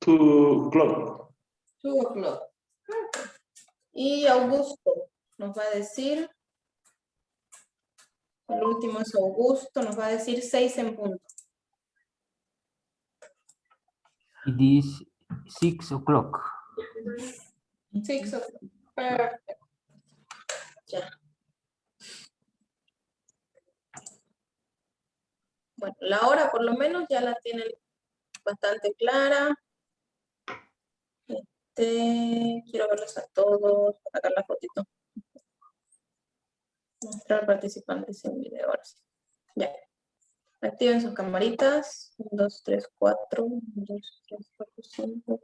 2 o'clock. 2 o'clock. Y Augusto nos va a decir, el último es Augusto, nos va a decir 6 en punto. It is 6 o'clock. 6 o'clock. Perfecto. Ya. Bueno, la hora por lo menos ya la tienen bastante clara. Quiero verlos a todos, sacar la fotito. Mostrar participantes en video ahora sí. Ya. Activen sus camaritas. 1, 2, 3, 4. 1, 2, 3, 4, 5.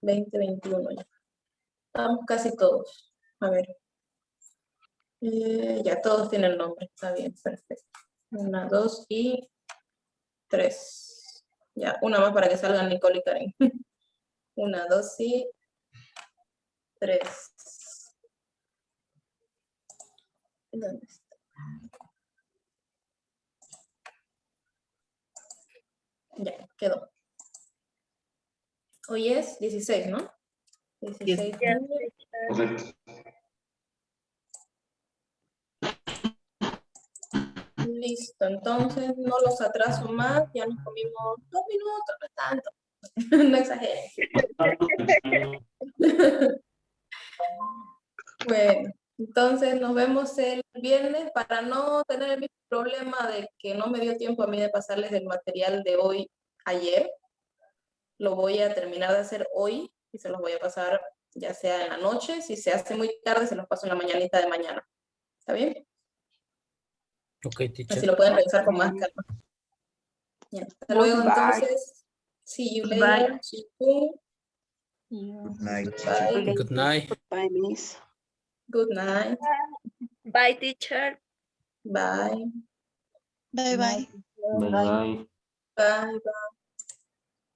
20, 21 ya. Estamos casi todos. A ver. Ya todos tienen nombre. Está bien, perfecto. 1, 2 y 3. Ya, una más para que salgan Nicole y Karen. 1, 2 y 3. ¿Dónde está? Ya, quedó. Hoy es 16, ¿no? 16 de junio. Correcto. Listo, entonces no los atraso más. Ya nos comimos 2 minutos, no es tanto. No exageren. Bueno, entonces nos vemos el viernes para no tener el mismo problema de que no me dio tiempo a mí de pasarles el material de hoy ayer. Lo voy a terminar de hacer hoy y se los voy a pasar ya sea en la noche. Si se hace muy tarde, se los paso en la mañanita de mañana. ¿Está bien? Ok, teacher. Así lo pueden revisar con más calma. Bien, hasta luego entonces. See you later. See you. Good night. Bye. Good night. Bye, Miss. Good night. Bye, teacher. Bye. Bye, bye. Bye bye. Bye. Bye.